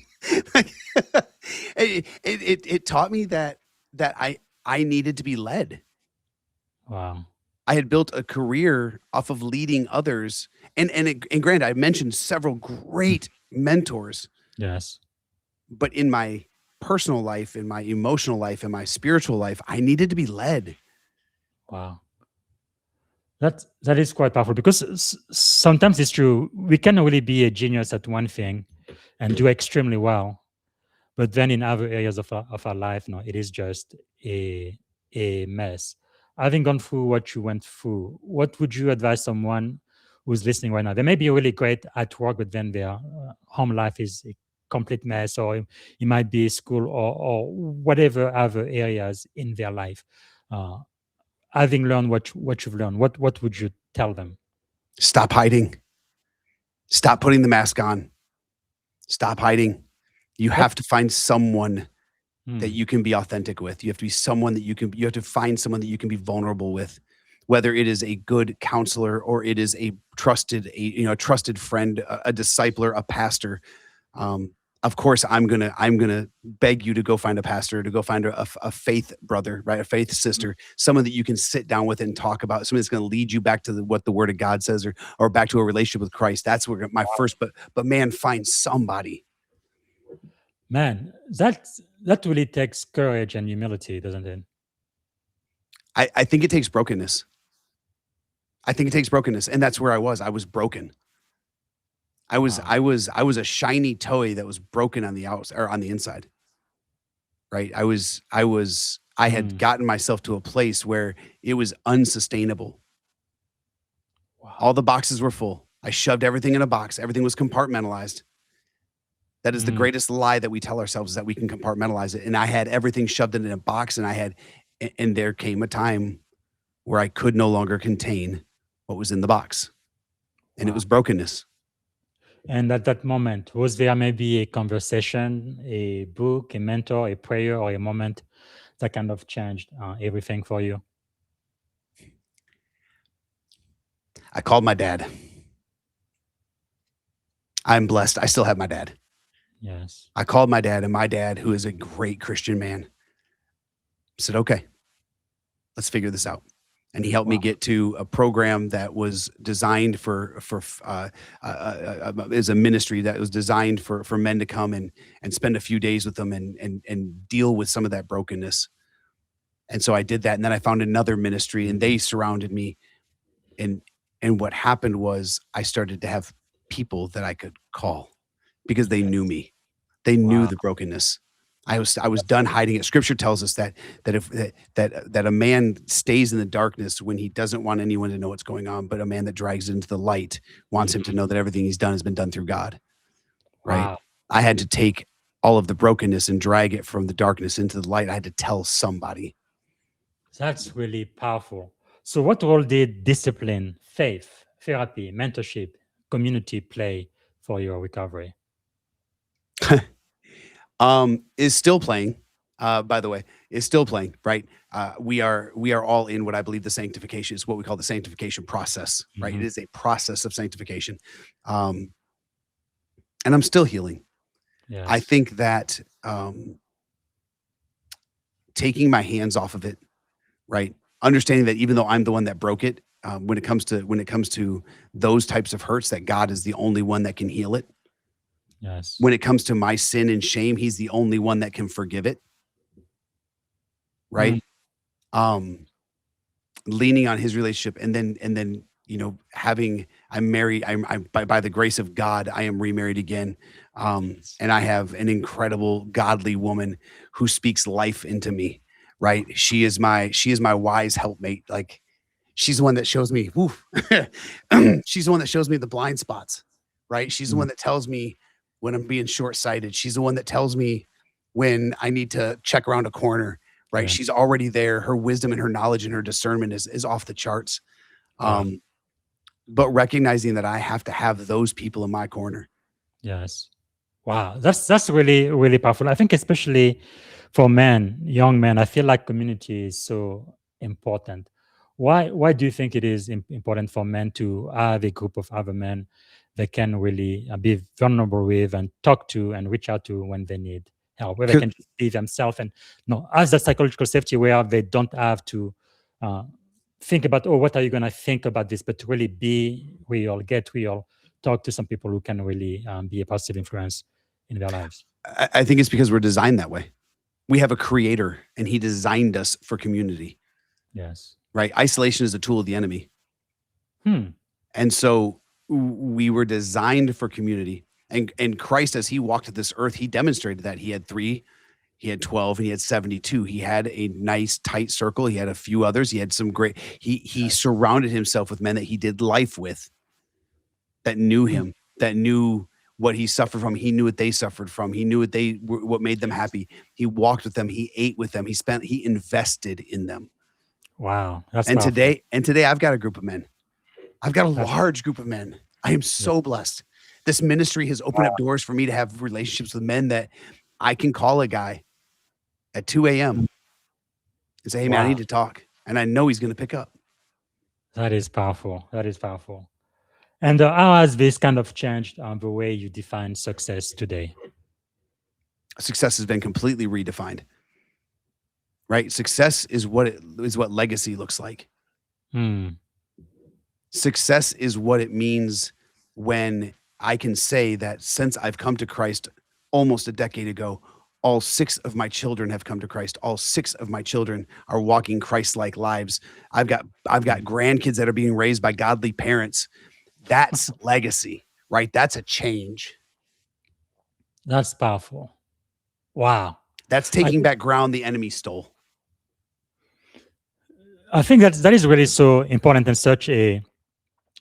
it taught me that I needed to be led. Wow. I had built a career off of leading others, and granted, I mentioned several great mentors. Yes. But in my personal life, in my emotional life, in my spiritual life, I needed to be led. Wow. That is quite powerful, because sometimes it's true. We can really be a genius at one thing and do extremely well, but then in other areas of our life, no, it is just a mess. Having gone through what you went through, what would you advise someone who's listening right now? They may be really great at work, but then their home life is a complete mess, or it might be school, or whatever other areas in their life. Having learned what you've learned, what would you tell them? Stop hiding. Stop putting the mask on. Stop hiding. You have to find someone that you can be authentic with. You have to be someone that you have to find someone that you can be vulnerable with, whether it is a good counselor or it is a trusted friend, a discipler, a pastor. Of course, I'm gonna beg you to go find a pastor, to go find a faith brother, right? A faith sister, someone that you can sit down with and talk about, someone that's going to lead you back to what the Word of God says, or back to a relationship with Christ. That's where my first. But man, find somebody. Man, that really takes courage and humility, doesn't it? I think it takes brokenness. And that's where I was. I was broken. I was a shiny toy that was broken on the outside or on the inside. Right? I had gotten myself to a place where it was unsustainable. Wow. All the boxes were full. I shoved everything in a box. Everything was compartmentalized. That is the greatest lie that we tell ourselves, is that we can compartmentalize it. And I had everything shoved in a box, and there came a time where I could no longer contain what was in the box. And it was brokenness. And at that moment, was there maybe a conversation, a book, a mentor, a prayer, or a moment that kind of changed everything for you? I called my dad. I'm blessed. I still have my dad. Yes. I called my dad, and my dad, who is a great Christian man, said, okay, let's figure this out. And he helped me get to a program that was designed is a ministry that was designed for men to come and spend a few days with them and deal with some of that brokenness. And so I did that. And then I found another ministry, and they surrounded me. And what happened was I started to have people that I could call because they knew me. They knew the brokenness. I was done hiding it. Scripture tells us that a man stays in the darkness when he doesn't want anyone to know what's going on, but a man that drags into the light wants him to know that everything he's done has been done through God. Right? Wow. I had to take all of the brokenness and drag it from the darkness into the light. I had to tell somebody. That's really powerful. So what role did discipline, faith, therapy, mentorship, community play for your recovery? Is still playing, by the way, is still playing, right? We are all in what I believe the sanctification is, what we call the sanctification process, right? It is a process of sanctification. And I'm still healing. Yes. I think that taking my hands off of it, right? Understanding that even though I'm the one that broke it, when it comes to those types of hurts, that God is the only one that can heal it. Yes. When it comes to my sin and shame, he's the only one that can forgive it. Right? Leaning on his relationship, and then I'm married. I'm by the grace of God, I am remarried again. And I have an incredible godly woman who speaks life into me. Right? She is my wise helpmate. Like, she's the one that shows me, she's the one that shows me the blind spots. Right? She's the one that tells me when I'm being short-sighted. She's the one that tells me when I need to check around a corner, right? Yeah. She's already there. Her wisdom and her knowledge and her discernment is off the charts. But recognizing that I have to have those people in my corner. Yes. Wow, that's really really powerful. I think especially for men, young men, I feel like community is so important. Why do you think it is important for men to have a group of other men they can really be vulnerable with and talk to and reach out to when they need help, where they 'Cause- can just be themselves and as that psychological safety where they don't have to uh, think about, oh, what are you going to think about this, but to really be real, get real, talk to some people who can really be a positive influence in their lives. I think it's because we're designed that way. We have a creator and he designed us for community, Yes. right? Isolation is a tool of the enemy. Hmm. And so we were designed for community. And Christ, as he walked this earth, he demonstrated that. He had 3, he had 12, and he had 72. He had a nice tight circle. He had a few others. He had some great, he surrounded himself with men that he did life with, that knew him, that knew what he suffered from. He knew what they suffered from. He knew what made them happy. He walked with them. He ate with them. He invested in them. Wow. That's And powerful. today I've got a group of men. I've got a That's- large group of men. I am so blessed. This ministry has opened up doors for me to have relationships with men that I can call a guy at 2 a.m. and say, hey, man, I Wow. need to talk. And I know he's going to pick up. That is powerful. That is powerful. And how has this kind of changed the way you define success today? Success has been completely redefined, right? Success is what legacy looks like. Hmm. Success is what it means when I can say that since I've come to Christ almost a decade ago, all 6 of my children have come to Christ. All 6 of my children are walking Christ-like lives. I've got grandkids that are being raised by godly parents. That's legacy, right? That's a change. That's powerful. Wow. That's taking back ground the enemy stole. I think that is really so important and such a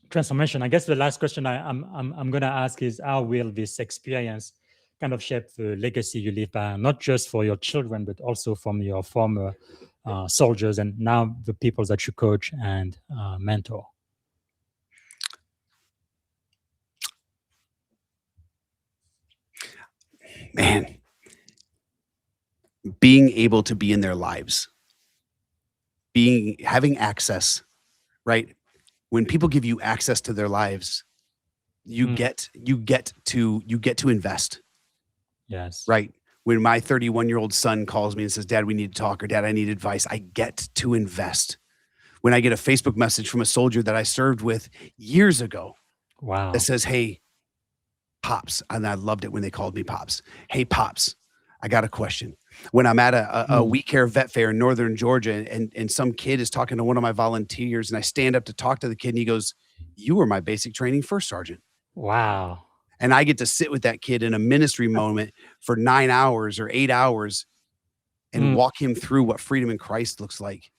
transformation. I guess the last question I'm going to ask is how will this experience kind of shape the legacy you leave behind, not just for your children, but also from your former soldiers and now the people that you coach and mentor? Man, being able to be in their lives, having access, right? When people give you access to their lives, you get to invest. Yes. Right. When my 31-year-old son calls me and says, Dad, we need to talk, or Dad, I need advice, I get to invest. When I get a Facebook message from a soldier that I served with years ago Wow. that says, hey, Pops, and I loved it when they called me Pops. Hey, Pops, I got a question. When I'm at a We Care vet fair in Northern Georgia and some kid is talking to one of my volunteers and I stand up to talk to the kid and he goes, you were my basic training first sergeant. Wow. And I get to sit with that kid in a ministry moment for 9 hours or 8 hours and walk him through what freedom in Christ looks like.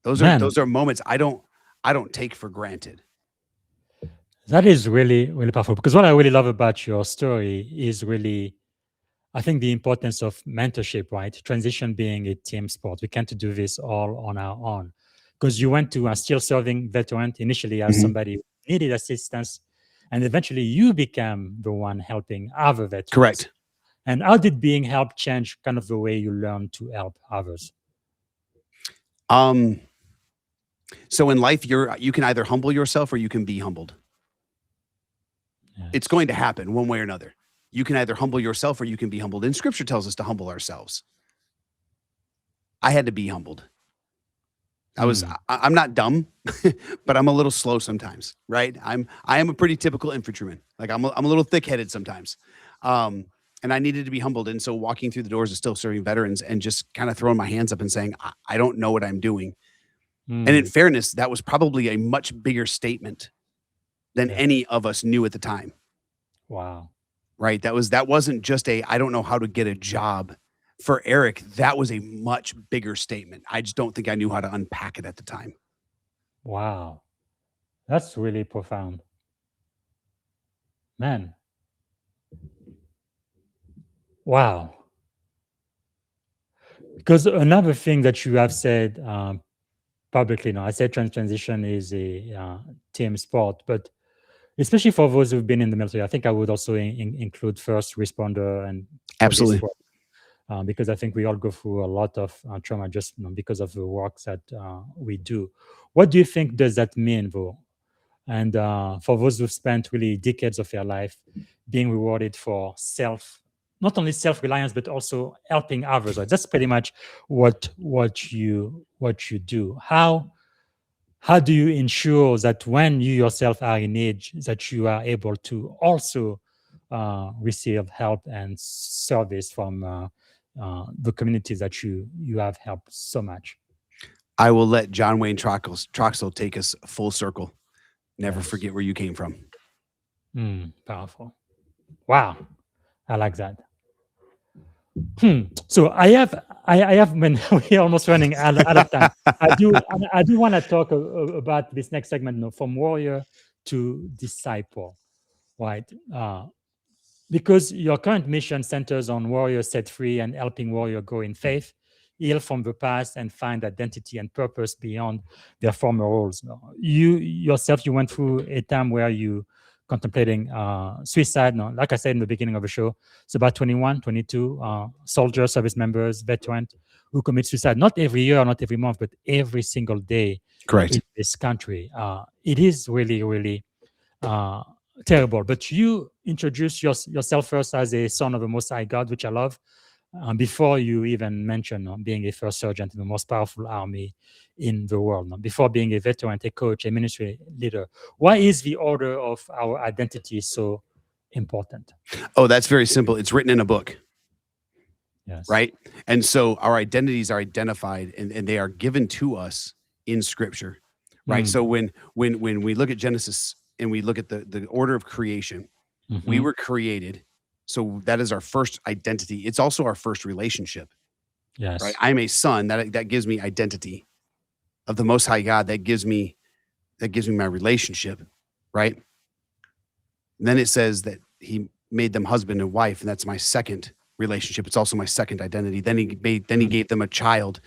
Those are moments I don't take for granted. That is really, really powerful, because what I really love about your story is really, I think, the importance of mentorship, right? Transition being a team sport. We can't do this all on our own, because you went to still serving veteran initially as somebody who needed assistance, and eventually you became the one helping other veterans. Correct. And how did being helped change kind of the way you learn to help others? So in life, you can either humble yourself or you can be humbled. Yes. It's going to happen one way or another. You can either humble yourself or you can be humbled. And scripture tells us to humble ourselves. I had to be humbled. I'm not dumb, but I'm a little slow sometimes, right? I am a pretty typical infantryman. Like I'm a little thick-headed sometimes. And I needed to be humbled. And so walking through the doors of still serving veterans and just kind of throwing my hands up and saying, I don't know what I'm doing. And in fairness, that was probably a much bigger statement than any of us knew at the time. Wow. Right. That wasn't just I don't know how to get a job. For Eric, that was a much bigger statement. I just don't think I knew how to unpack it at the time. Wow. That's really profound. Man. Wow. Because another thing that you have said publicly now, I said transition is a team sport, but especially for those who've been in the military. I think I would also include first responder and Absolutely. police work, because I think we all go through a lot of trauma just because of the work that we do. What do you think does that mean, though? And for those who've spent really decades of their life being rewarded for not only self-reliance, but also helping others. Right? That's pretty much what you do. How do you ensure that when you yourself are in age, that you are able to also receive help and service from the communities that you have helped so much? I will let John Wayne Troxel take us full circle. Never Yes. forget where you came from. Powerful. Wow. I like that. So I have when we're almost running out of time. I do want to talk about this next segment, from warrior to disciple, right? Because your current mission centers on warrior set free and helping warrior grow in faith, heal from the past, and find identity and purpose beyond their former roles. You yourself, you went through a time where you contemplating suicide. Like I said in the beginning of the show, it's about 21, 22 soldiers, service members, veterans who commit suicide, not every year, not every month, but every single day. Correct. In this country. It is really, really terrible. But you introduce yourself first as a son of the Most High God, which I love, before you even mention being a first sergeant in the most powerful army in the world, before being a veteran, a coach, a ministry leader. Why is the order of our identity so important? Oh, that's very simple. It's written in a book. Yes. Right. And so our identities are identified and they are given to us in Scripture. Right. So when we look at Genesis and we look at the order of creation, we were created. So that is our first identity. It's also our first relationship. Yes. Right. I'm a son. That gives me identity of the Most High God. That gives me my relationship. Right. And then it says that He made them husband and wife, and that's my second relationship. It's also my second identity. Then he gave them a child.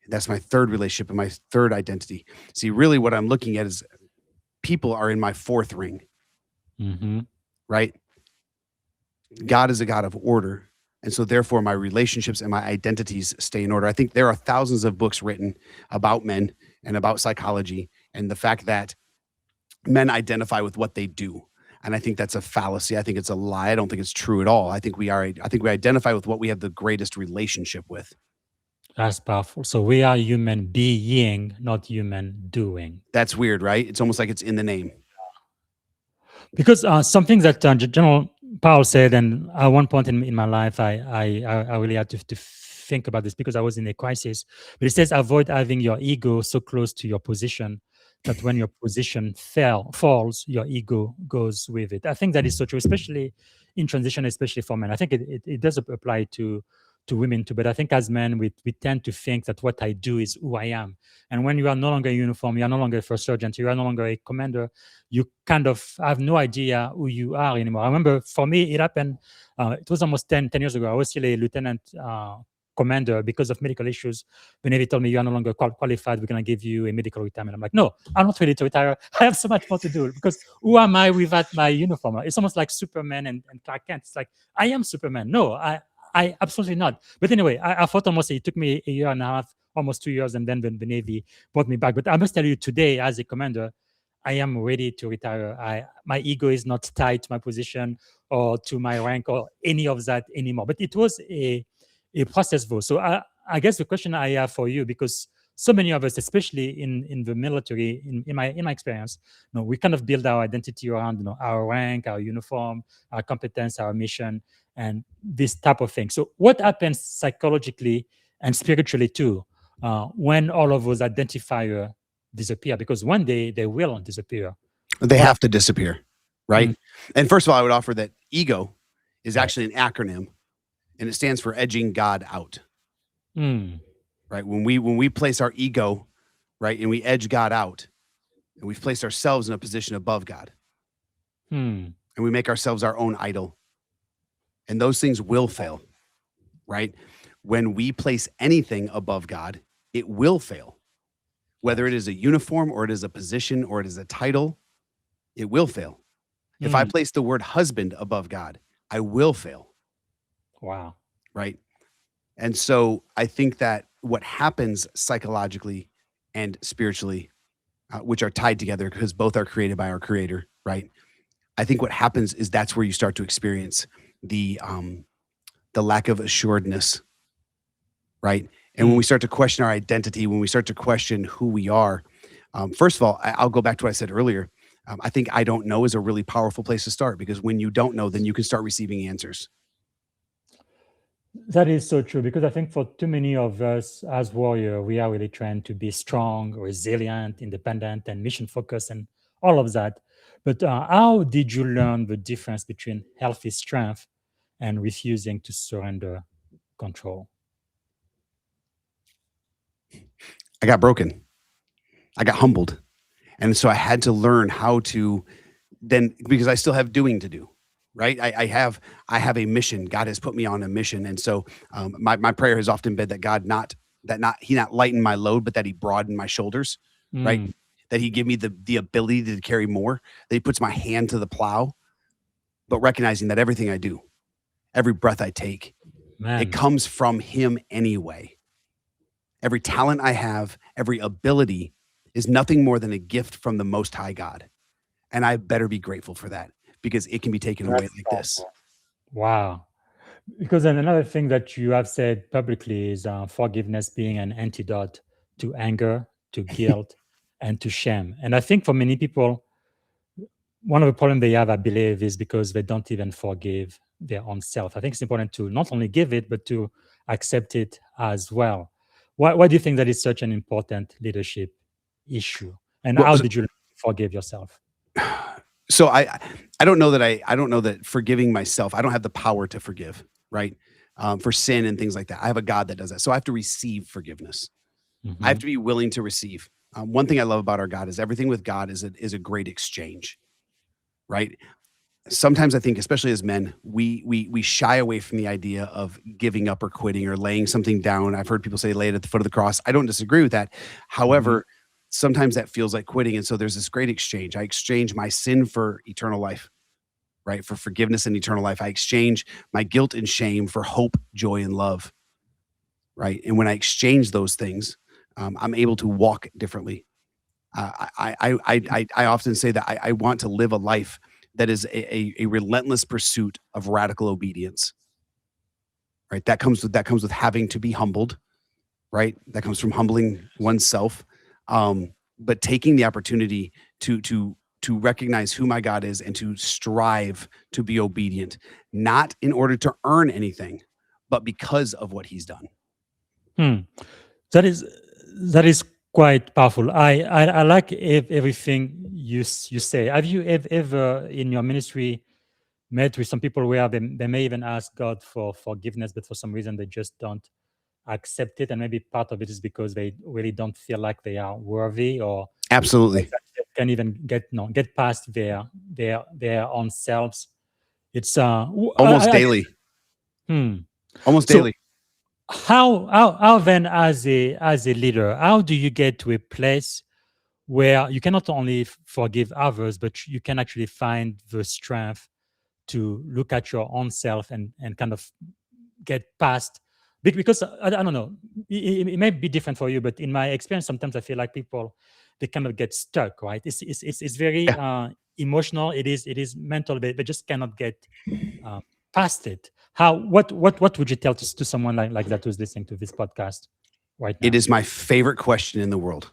That's my third relationship and my third identity. See, really what I'm looking at is people are in my fourth ring. Right? God is a God of order. And so therefore my relationships and my identities stay in order. I think there are thousands of books written about men and about psychology and the fact that men identify with what they do. And I think that's a fallacy. I think it's a lie. I don't think it's true at all. I think we identify with what we have the greatest relationship with. That's powerful. So we are human being, not human doing. That's weird, right? It's almost like it's in the name. Because something that General Powell said, and at one point in my life, I really had to think about this because I was in a crisis. But it says, avoid having your ego so close to your position that when your position falls, your ego goes with it. I think that is so true, especially in transition, especially for men. I think it does apply to women too. But I think as men, we tend to think that what I do is who I am. And when you are no longer in uniform, you are no longer a first sergeant, you are no longer a commander, you kind of have no idea who you are anymore. I remember for me, it happened, it was almost 10 years ago. I was still a lieutenant commander because of medical issues. When they told me you are no longer qualified, we're going to give you a medical retirement. I'm like, no, I'm not ready to retire. I have so much more to do because who am I without my uniform? It's almost like Superman and Clark Kent. It's like, I am Superman. No, I absolutely not. But anyway, I thought almost it took me a year and a half, almost 2 years, and then the Navy brought me back. But I must tell you today, as a commander, I am ready to retire. My ego is not tied to my position or to my rank or any of that anymore. But it was a process, though. So I guess the question I have for you, because so many of us, especially in the military, in my experience, we kind of build our identity around our rank, our uniform, our competence, our mission, and this type of thing. So what happens psychologically and spiritually too when all of those identifiers disappear? Because one day they will disappear. They have to disappear, right? And first of all, I would offer that ego is actually an acronym, and it stands for edging God out. Right? When we place our ego, right, and we edge God out, and we've placed ourselves in a position above God, and we make ourselves our own idol, and those things will fail, right? When we place anything above God, it will fail. Whether it is a uniform or it is a position or it is a title, it will fail. If I place the word husband above God, I will fail. Wow. Right. And so I think that what happens psychologically and spiritually, which are tied together because both are created by our creator, right? I think what happens is that's where you start to experience the lack of assuredness, right? And when we start to question our identity, when we start to question who we are, first of all, I'll go back to what I said earlier. I think I don't know is a really powerful place to start, because when you don't know, then you can start receiving answers. That is so true, because I think for too many of us as warrior, we are really trying to be strong, resilient, independent, and mission focused, and all of that. But how did you learn the difference between healthy strength and refusing to surrender control? I got broken. I got humbled. And so I had to learn how to then, because I still have doing to do, right? I have a mission. God has put me on a mission. And so my prayer has often been that he not lighten my load, but that he broaden my shoulders, right? That he give me the ability to carry more, that he puts my hand to the plow, but recognizing that everything I do, every breath I take, it comes from him anyway. Every talent I have, every ability is nothing more than a gift from the Most High God. And I better be grateful for that, because it can be taken away like this. Wow. Because then another thing that you have said publicly is forgiveness being an antidote to anger, to guilt, and to shame. And I think for many people, one of the problems they have, I believe, is because they don't even forgive their own self. I think it's important to not only give it, but to accept it as well. Why do you think that is such an important leadership issue? And how did you forgive yourself? So I don't know that forgiving myself, I don't have the power to forgive, right? For sin and things like that. I have a God that does that. So I have to receive forgiveness. I have to be willing to receive. One thing I love about our God is everything with God is a great exchange, right? Sometimes I think, especially as men, we shy away from the idea of giving up or quitting or laying something down. I've heard people say lay it at the foot of the cross. I don't disagree with that. However, sometimes that feels like quitting. And so there's this great exchange. I exchange my sin for eternal life, right? For forgiveness and eternal life. I exchange my guilt and shame for hope, joy, and love, right? And when I exchange those things, I'm able to walk differently. I often say that I want to live a life that is a relentless pursuit of radical obedience, right? That comes with having to be humbled, right? That comes from humbling oneself, but taking the opportunity to recognize who my God is and to strive to be obedient, not in order to earn anything, but because of what he's done. That is quite powerful. I like everything you say. Have you ever in your ministry met with some people where they may even ask God for forgiveness, but for some reason they just don't accept it, and maybe part of it is because they really don't feel like they are worthy, or Absolutely. can even get past their own selves? It's almost daily. Almost So, daily. How then, as a leader, how do you get to a place where you can not only forgive others, but you can actually find the strength to look at your own self and kind of get past? Because I don't know, it may be different for you, but in my experience, sometimes I feel like people, they kind of get stuck, right? It's very emotional. It is mental. They just cannot get past it. What would you tell to someone like that who's listening to this podcast right now? It is my favorite question in the world.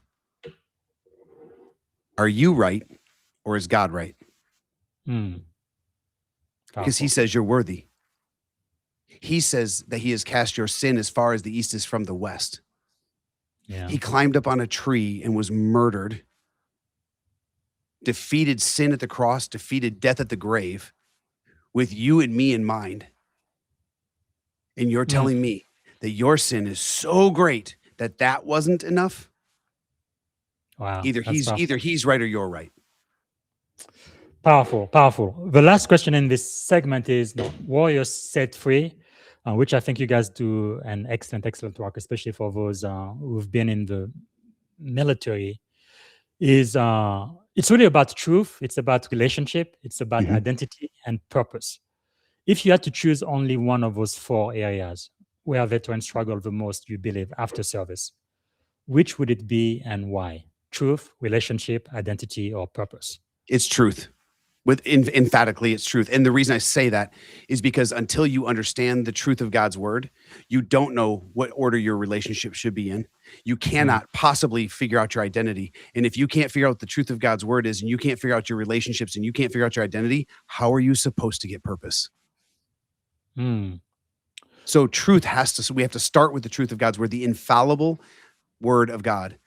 Are you right, or is God right? Because he says you're worthy. He says that he has cast your sin as far as the east is from the west. Yeah. He climbed up on a tree and was murdered, defeated sin at the cross, defeated death at the grave, with you and me in mind. And you're telling me that your sin is so great that wasn't enough? Wow. Either he's right or you're right. Powerful. The last question in this segment is warriors set free, which I think you guys do an excellent work, especially for those who've been in the military. Is It's really about truth. It's about relationship. It's about Mhm. identity and purpose. If you had to choose only one of those four areas where veterans struggle the most, you believe, after service, which would it be and why? Truth, relationship, identity, or purpose? It's truth. Emphatically, it's truth. And the reason I say that is because until you understand the truth of God's word, you don't know what order your relationship should be in. You cannot possibly figure out your identity. And if you can't figure out what the truth of God's word is, and you can't figure out your relationships, and you can't figure out your identity, how are you supposed to get purpose? Hmm. So so we have to start with the truth of God's word, the infallible word of God.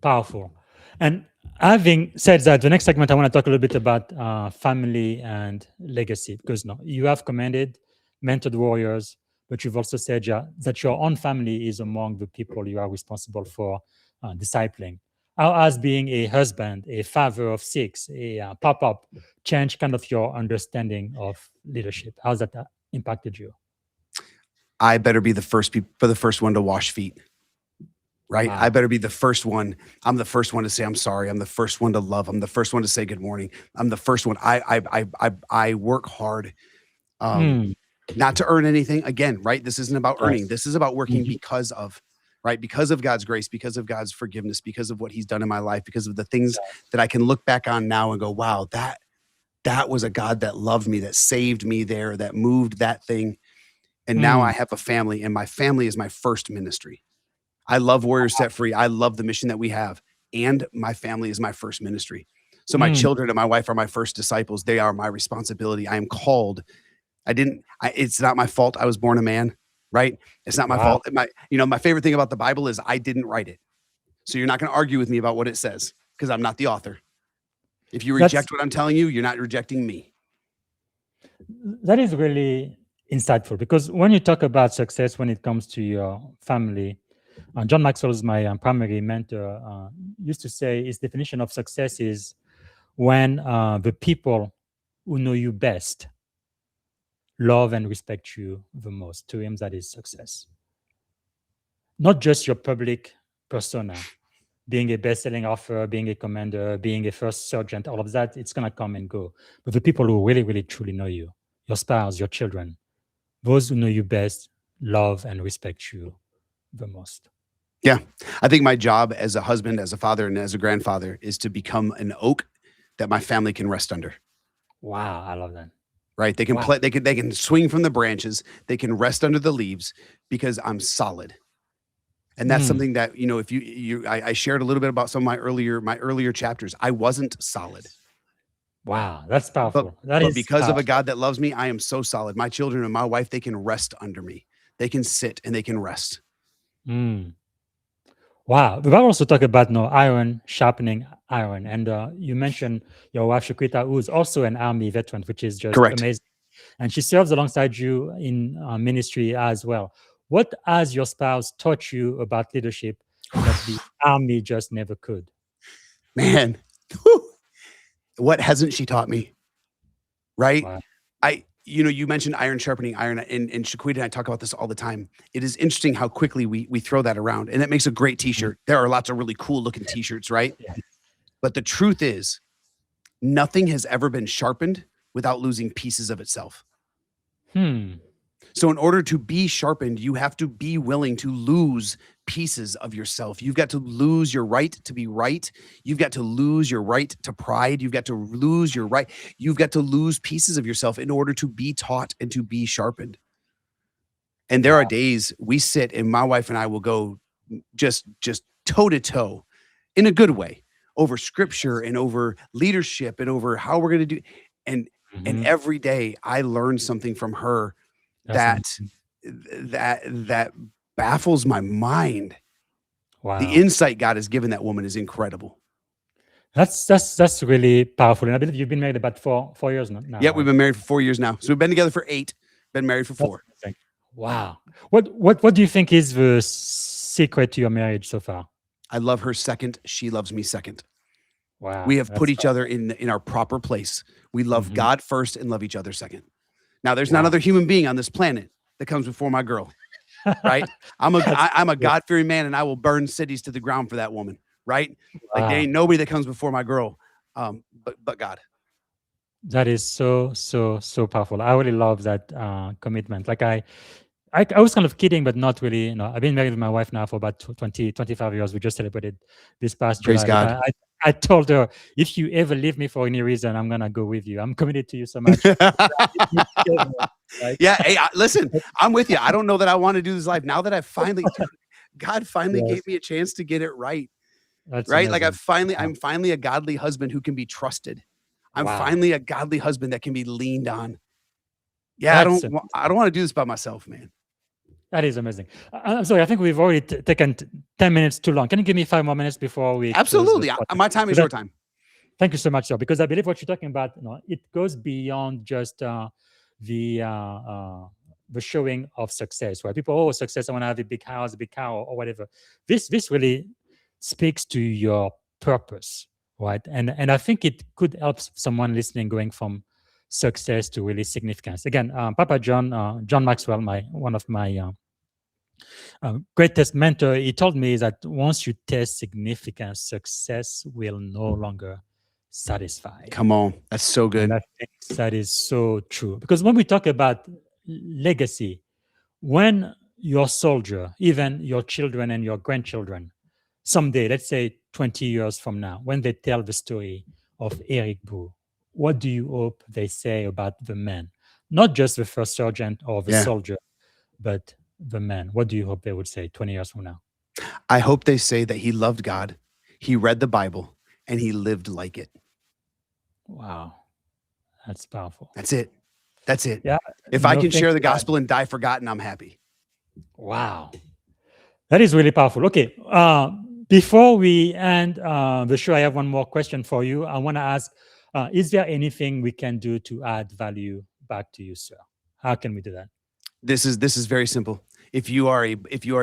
Powerful. And having said that, the next segment, I want to talk a little bit about family and legacy, because no, you have commanded, mentored warriors, but you've also said that your own family is among the people you are responsible for discipling. How has being a husband, a father of six, a pop-up changed kind of your understanding of leadership? How's that impacted you? I better be the first one to wash feet. Right? Wow. I better be the first one. I'm the first one to say I'm sorry. I'm the first one to love. I'm the first one to say good morning. I'm the first one. I work hard, Mm, not to earn anything. Again, right? This isn't about earning. yes. This is about working Mhm. because of, right? Because of God's grace, because of God's forgiveness, because of what He's done in my life, because of the things that I can look back on now and go, wow, that was a God that loved me, that saved me there, that moved that thing. And now I Mm, have a family, and my family is my first ministry. I love Warriors Set Free. I love the mission that we have. And my family is my first ministry. So my mm, children and my wife are my first disciples. They are my responsibility. I am called. It's not my fault I was born a man, right? It's not my wow. fault. My favorite thing about the Bible is I didn't write it. So you're not going to argue with me about what it says because I'm not the author. If you That's reject what I'm telling you, you're not rejecting me. That is really insightful, because when you talk about success when it comes to your family, John Maxwell is my primary mentor. Used to say his definition of success is when the people who know you best love and respect you the most. To him, that is success. Not just your public persona, being a best-selling author, being a commander, being a first sergeant, all of that, it's gonna come and go. But the people who really, really, truly know you, your spouse, your children, those who know you best love and respect you the most. Yeah. I think my job as a husband, as a father, and as a grandfather is to become an oak that my family can rest under. Wow, I love that. Right? They can Wow. play, they can swing from the branches, they can rest under the leaves because I'm solid. And that's Mm, something that, if I shared a little bit about some of my earlier chapters. I wasn't solid. wow, that's But powerful. That but is because of a powerful. God that loves me, I am so solid. My children and my wife, they can rest under me. They can sit and they can rest. Mm. Wow. The Bible also talk about no iron sharpening iron. And you mentioned your wife Shaquita, who is also an army veteran, which is just Correct. amazing. And she serves alongside you in ministry as well. What has your spouse taught you about leadership that the army just never could? Man, whew, what hasn't she taught me? Right? Wow. You mentioned iron sharpening iron, and Shaquita and I talk about this all the time. It is interesting how quickly we throw that around, and it makes a great t-shirt. There are lots of really cool looking t-shirts, right? Yeah. But the truth is, nothing has ever been sharpened without losing pieces of itself. Hmm. So in order to be sharpened, you have to be willing to lose pieces of yourself. You've got to lose your right to be right. You've got to lose your right to pride. You've got to lose your right. You've got to lose pieces of yourself in order to be taught and to be sharpened. And there are days we sit and my wife and I will go just toe to toe in a good way over scripture and over leadership and over how we're going to do. And Mhm. every day I learn something from her That's that that baffles my mind. wow. The insight God has given that woman is incredible. That's really powerful. And I believe you've been married about 4 years now, Yeah, we've right? been married for 4 years now. So we've been together for 8, been married for That's 4. amazing. Wow. What do you think is the secret to your marriage so far? I love her second, she loves me second. Wow. We have put That's each other in our proper place. We love Mhm. God first and love each other second. Now, there's not Wow. another human being on this planet that comes before my girl, right? I'm That's a good. God-fearing man, and I will burn cities to the ground for that woman, right? Like there ain't nobody that comes before my girl, but God. That is so powerful. I really love that commitment. Like I was kind of kidding, but not really. I've been married with my wife now for about 25 years. We just celebrated this past Praise July. But God. I told her, if you ever leave me for any reason, I'm gonna go with you. I'm committed to you so much. Right? Yeah. Hey, listen, I'm with you. I don't know that I want to do this life now that God finally Yes. gave me a chance to get it right. That's Right. Like amazing. I'm finally a godly husband who can be trusted. I'm Wow. finally a godly husband that can be leaned on. Yeah. That's I don't want to do this by myself, man. That is amazing. I'm sorry. I think we've already taken 10 minutes too long. Can you give me 5 more minutes before we close Absolutely. this podcast? My time is Because your time. Thank you so much, sir. Because I believe what you're talking about, it goes beyond just the showing of success, right? People, success, I want to have a big house, a big car, or whatever. This really speaks to your purpose, right? And I think it could help someone listening going from success to really significance. Again, Papa John, John Maxwell, one of my greatest mentor, he told me that once you taste significance, success will no longer satisfy. Come on. That's so good. And I think that is so true. Because when we talk about legacy, when your soldier, even your children and your grandchildren, someday, let's say 20 years from now, when they tell the story of Eric Brew, what do you hope they say about the man? Not just the first sergeant or the soldier, but the man. What do you hope they would say 20 years from now? I hope they say that he loved God, he read the Bible, and he lived like it. Wow. That's powerful. That's it. That's it. Yeah. If I can share the gospel and die forgotten, I'm happy. Wow. That is really powerful. Okay. Before we end the show, I have one more question for you. I want to ask, is there anything we can do to add value back to you, sir? How can we do that? This is very simple. If you are a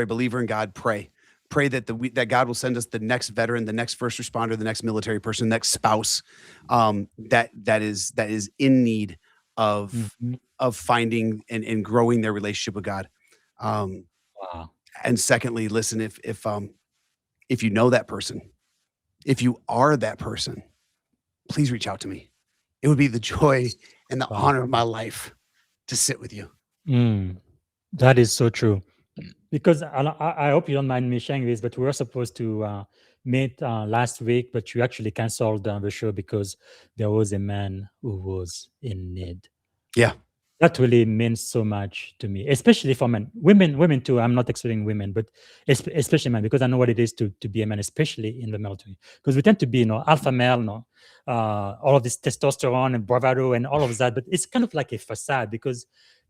believer in God, pray that God will send us the next veteran, the next first responder, the next military person, next spouse that is in need of finding and growing their relationship with God. Wow. And secondly, listen, if you know that person, if you are that person, please reach out to me. It would be the joy and the honor of my life to sit with you. That is so true. Because I hope you don't mind me sharing this, but we were supposed to meet last week, but you actually canceled the show because there was a man who was in need. Yeah. That really means so much to me, especially for men. Women too. I'm not excluding women, but especially men, because I know what it is to be a man, especially in the military. Because we tend to be, alpha male, all of this testosterone and bravado and all of that, but it's kind of like a facade because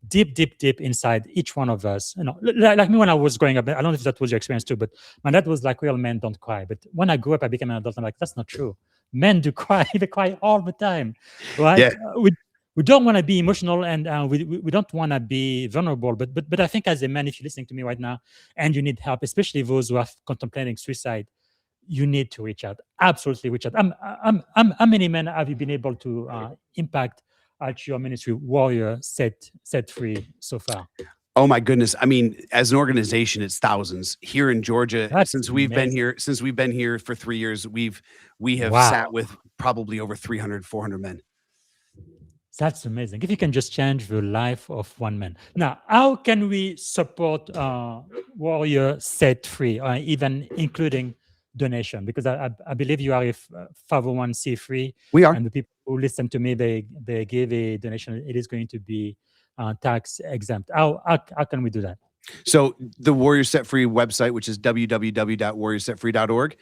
deep inside each one of us, like me when I was growing up, I don't know if that was your experience too, but my dad was like, real men don't cry. But when I grew up, I became an adult. I'm like, that's not true. Men do cry. They cry all the time, right? Yeah. We don't want to be emotional and we don't want to be vulnerable. But I think as a man, if you're listening to me right now and you need help, especially those who are contemplating suicide, you need to reach out. Absolutely reach out. How many men have you been able to impact at your ministry, Warrior Set Free, so far? Oh my goodness. I mean, as an organization, it's thousands here in Georgia. Since we've been here for 3 years, we have sat with probably over 300, 400 men. That's amazing. If you can just change the life of one man. Now, how can we support Warrior Set Free, even including donation? Because I believe you are a 501c3. We are. And the people who listen to me, they give a donation. It is going to be tax exempt. How can we do that? So the Warrior Set Free website, which is www.warriorsetfree.org,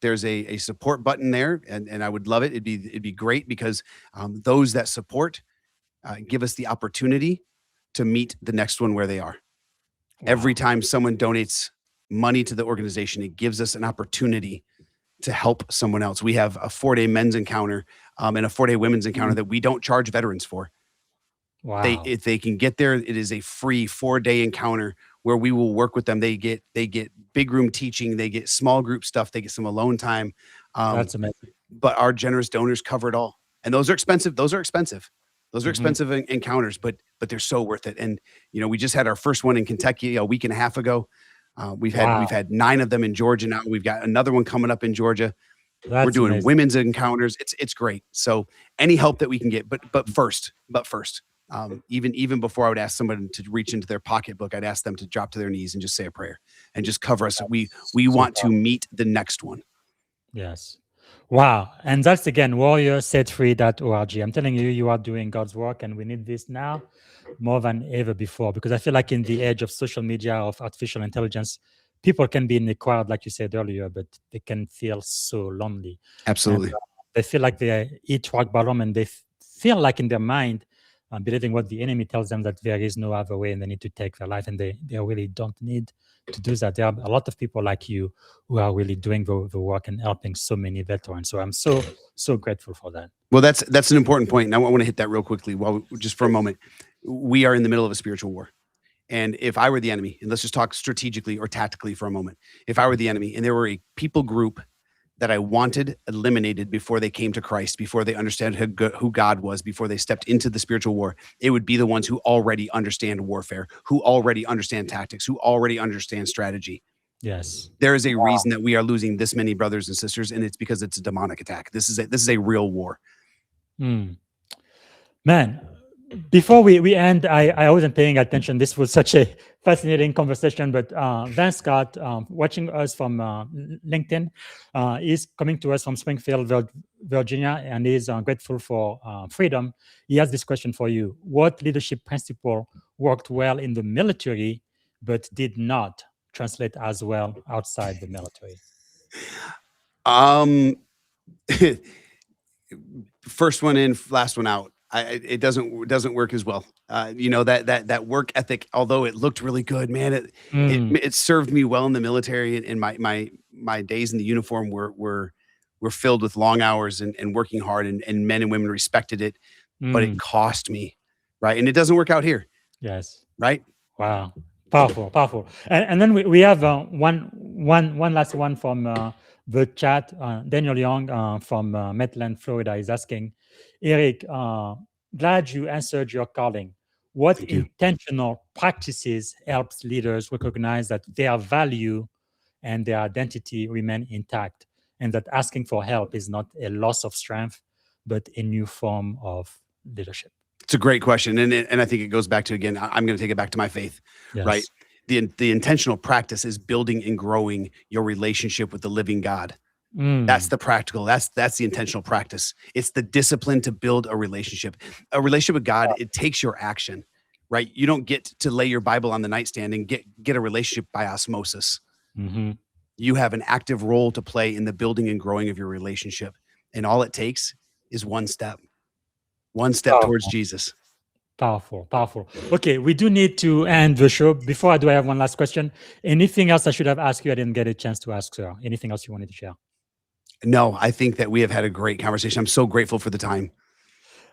there's a support button there, and I would love it. It'd be great because those that support give us the opportunity to meet the next one where they are. Wow. Every time someone donates money to the organization, it gives us an opportunity to help someone else. We have a 4-day men's encounter and a 4-day women's encounter that we don't charge veterans for. Wow. If they can get there, it is a free 4-day encounter where we will work with them. They get big room teaching, they get small group stuff, they get some alone time. That's amazing. But our generous donors cover it all. And those are expensive. Those are expensive encounters, but they're so worth it. And we just had our first one in Kentucky a week and a half ago. We've Wow. had 9 of them in Georgia now. We've got another one coming up in Georgia. We're That's doing amazing. women's encounters. It's great. So any help that we can get, but first, even before I would ask somebody to reach into their pocketbook, I'd ask them to drop to their knees and just say a prayer and just cover us. We So want to powerful. meet the next one. Yes. Wow. And that's again warriorsetfree.org. I'm telling you, you are doing God's work, and we need this now more than ever before, because I feel like in the age of social media, of artificial intelligence, people can be in the crowd, like you said earlier, but they can feel so lonely. Absolutely. And they feel like they hit rock bottom, and they feel like in their mind, believing what the enemy tells them, that there is no other way and they need to take their life, and they really don't need to do that. There are a lot of people like you who are really doing the work and helping so many veterans. So I'm so grateful for that. Well, that's an important point. And I want to hit that real quickly just for a moment. We are in the middle of a spiritual war. And if I were the enemy, and let's just talk strategically or tactically for a moment. If I were the enemy and there were a people group that I wanted eliminated before they came to Christ, before they understood who God was, before they stepped into the spiritual war, it would be the ones who already understand warfare, who already understand tactics, who already understand strategy. Yes. There is a reason that we are losing this many brothers and sisters, and it's because it's a demonic attack. This is a real war. Man, before we end, I wasn't paying attention. This was such a fascinating conversation. But Van Scott, watching us from LinkedIn, is coming to us from Springfield, Virginia, and is grateful for freedom. He has this question for you: what leadership principle worked well in the military, but did not translate as well outside the military? First one in, last one out. It doesn't work as well. That work ethic, although it looked really good, man, it served me well in the military, and my days in the uniform were filled with long hours and working hard, and men and women respected it, but it cost me, right? And it doesn't work out here. Yes. Right. Wow. Powerful. And then we have one last one from the chat. Daniel Young from Maitland, Florida, is asking, Eric, glad you answered your calling. What intentional practices helps leaders recognize that their value and their identity remain intact, and that asking for help is not a loss of strength, but a new form of leadership? It's a great question, and I think it goes back to, again, I'm going to take it back to my faith, right? The intentional practice is building and growing your relationship with the living God. That's the practical. That's the intentional practice. It's the discipline to build a relationship. A relationship with God, it takes your action, right? You don't get to lay your Bible on the nightstand and get a relationship by osmosis. You have an active role to play in the building and growing of your relationship, and all it takes is one step towards Jesus. Powerful. Okay, we do need to end the show. Before I do, I have one last question. Anything else I should have asked you I didn't get a chance to ask, sir? Anything else you wanted to share? No, I think that we have had a great conversation. I'm so grateful for the time.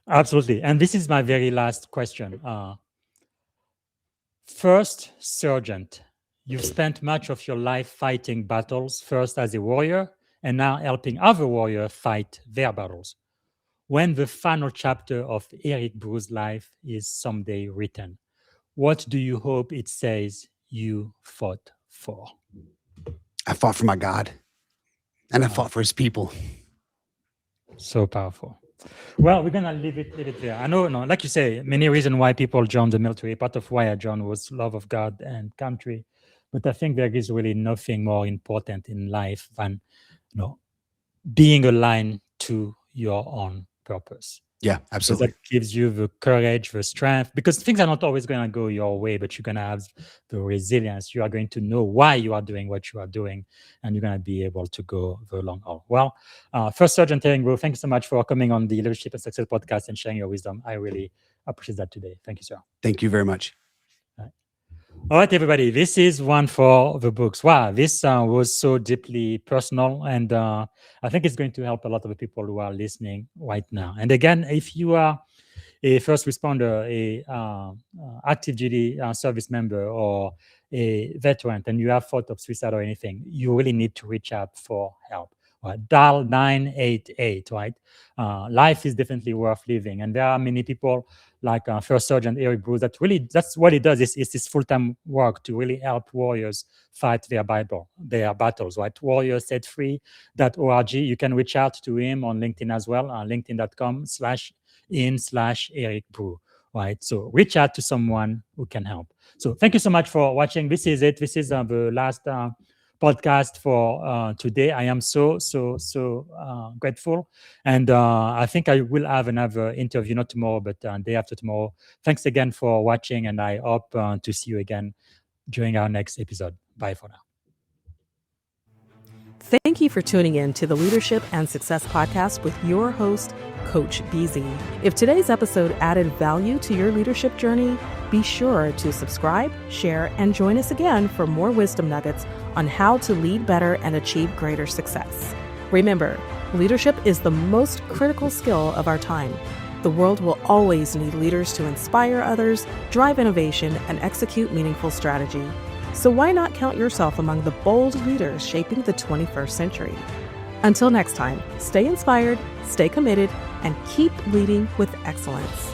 Absolutely. And this is my very last question. First sergeant, you've spent much of your life fighting battles, first as a warrior and now helping other warriors fight their battles. When the final chapter of Eric Brew's life is someday written, what do you hope it says you fought for? I fought for my God, and I fought for his people. So powerful. Well, we're gonna leave it there. I know, like you say, many reasons why people join the military. Part of why I joined was love of God and country, but I think there is really nothing more important in life than, being aligned to your own purpose. Yeah, absolutely. So that gives you the courage, the strength, because things are not always going to go your way, but you're going to have the resilience. You are going to know why you are doing what you are doing, and you're going to be able to go the long haul. Well, First Sergeant Eric Brew, thank you so much for coming on the Leadership and Success podcast and sharing your wisdom. I really appreciate that today. Thank you, sir. Thank you very much. All right, everybody, this is one for the books. Wow, this was so deeply personal, and I think it's going to help a lot of the people who are listening right now. And again, if you are a first responder, a active duty service member, or a veteran, and you have thought of suicide or anything, you really need to reach out for help. right? Dial 988, right? Life is definitely worth living. And there are many people like First Sergeant Eric Brew that really, that's what he does, is his full-time work to really help warriors fight their battles, right? warriorsetfree.org. You can reach out to him on LinkedIn as well, linkedin.com/in/Eric Brew, right? So reach out to someone who can help. So thank you so much for watching. This is it. This is the last podcast for today. I am so grateful, and I think I will have another interview, not tomorrow, but day after tomorrow. Thanks again for watching, and I hope to see you again during our next episode. Bye for now. Thank you for tuning in to the Leadership and Success Podcast with your host, Coach BZ. If today's episode added value to your leadership journey, be sure to subscribe, share, and join us again for more wisdom nuggets on how to lead better and achieve greater success. Remember, leadership is the most critical skill of our time. The world will always need leaders to inspire others, drive innovation, and execute meaningful strategy. So why not count yourself among the bold leaders shaping the 21st century? Until next time, stay inspired, stay committed, and keep leading with excellence.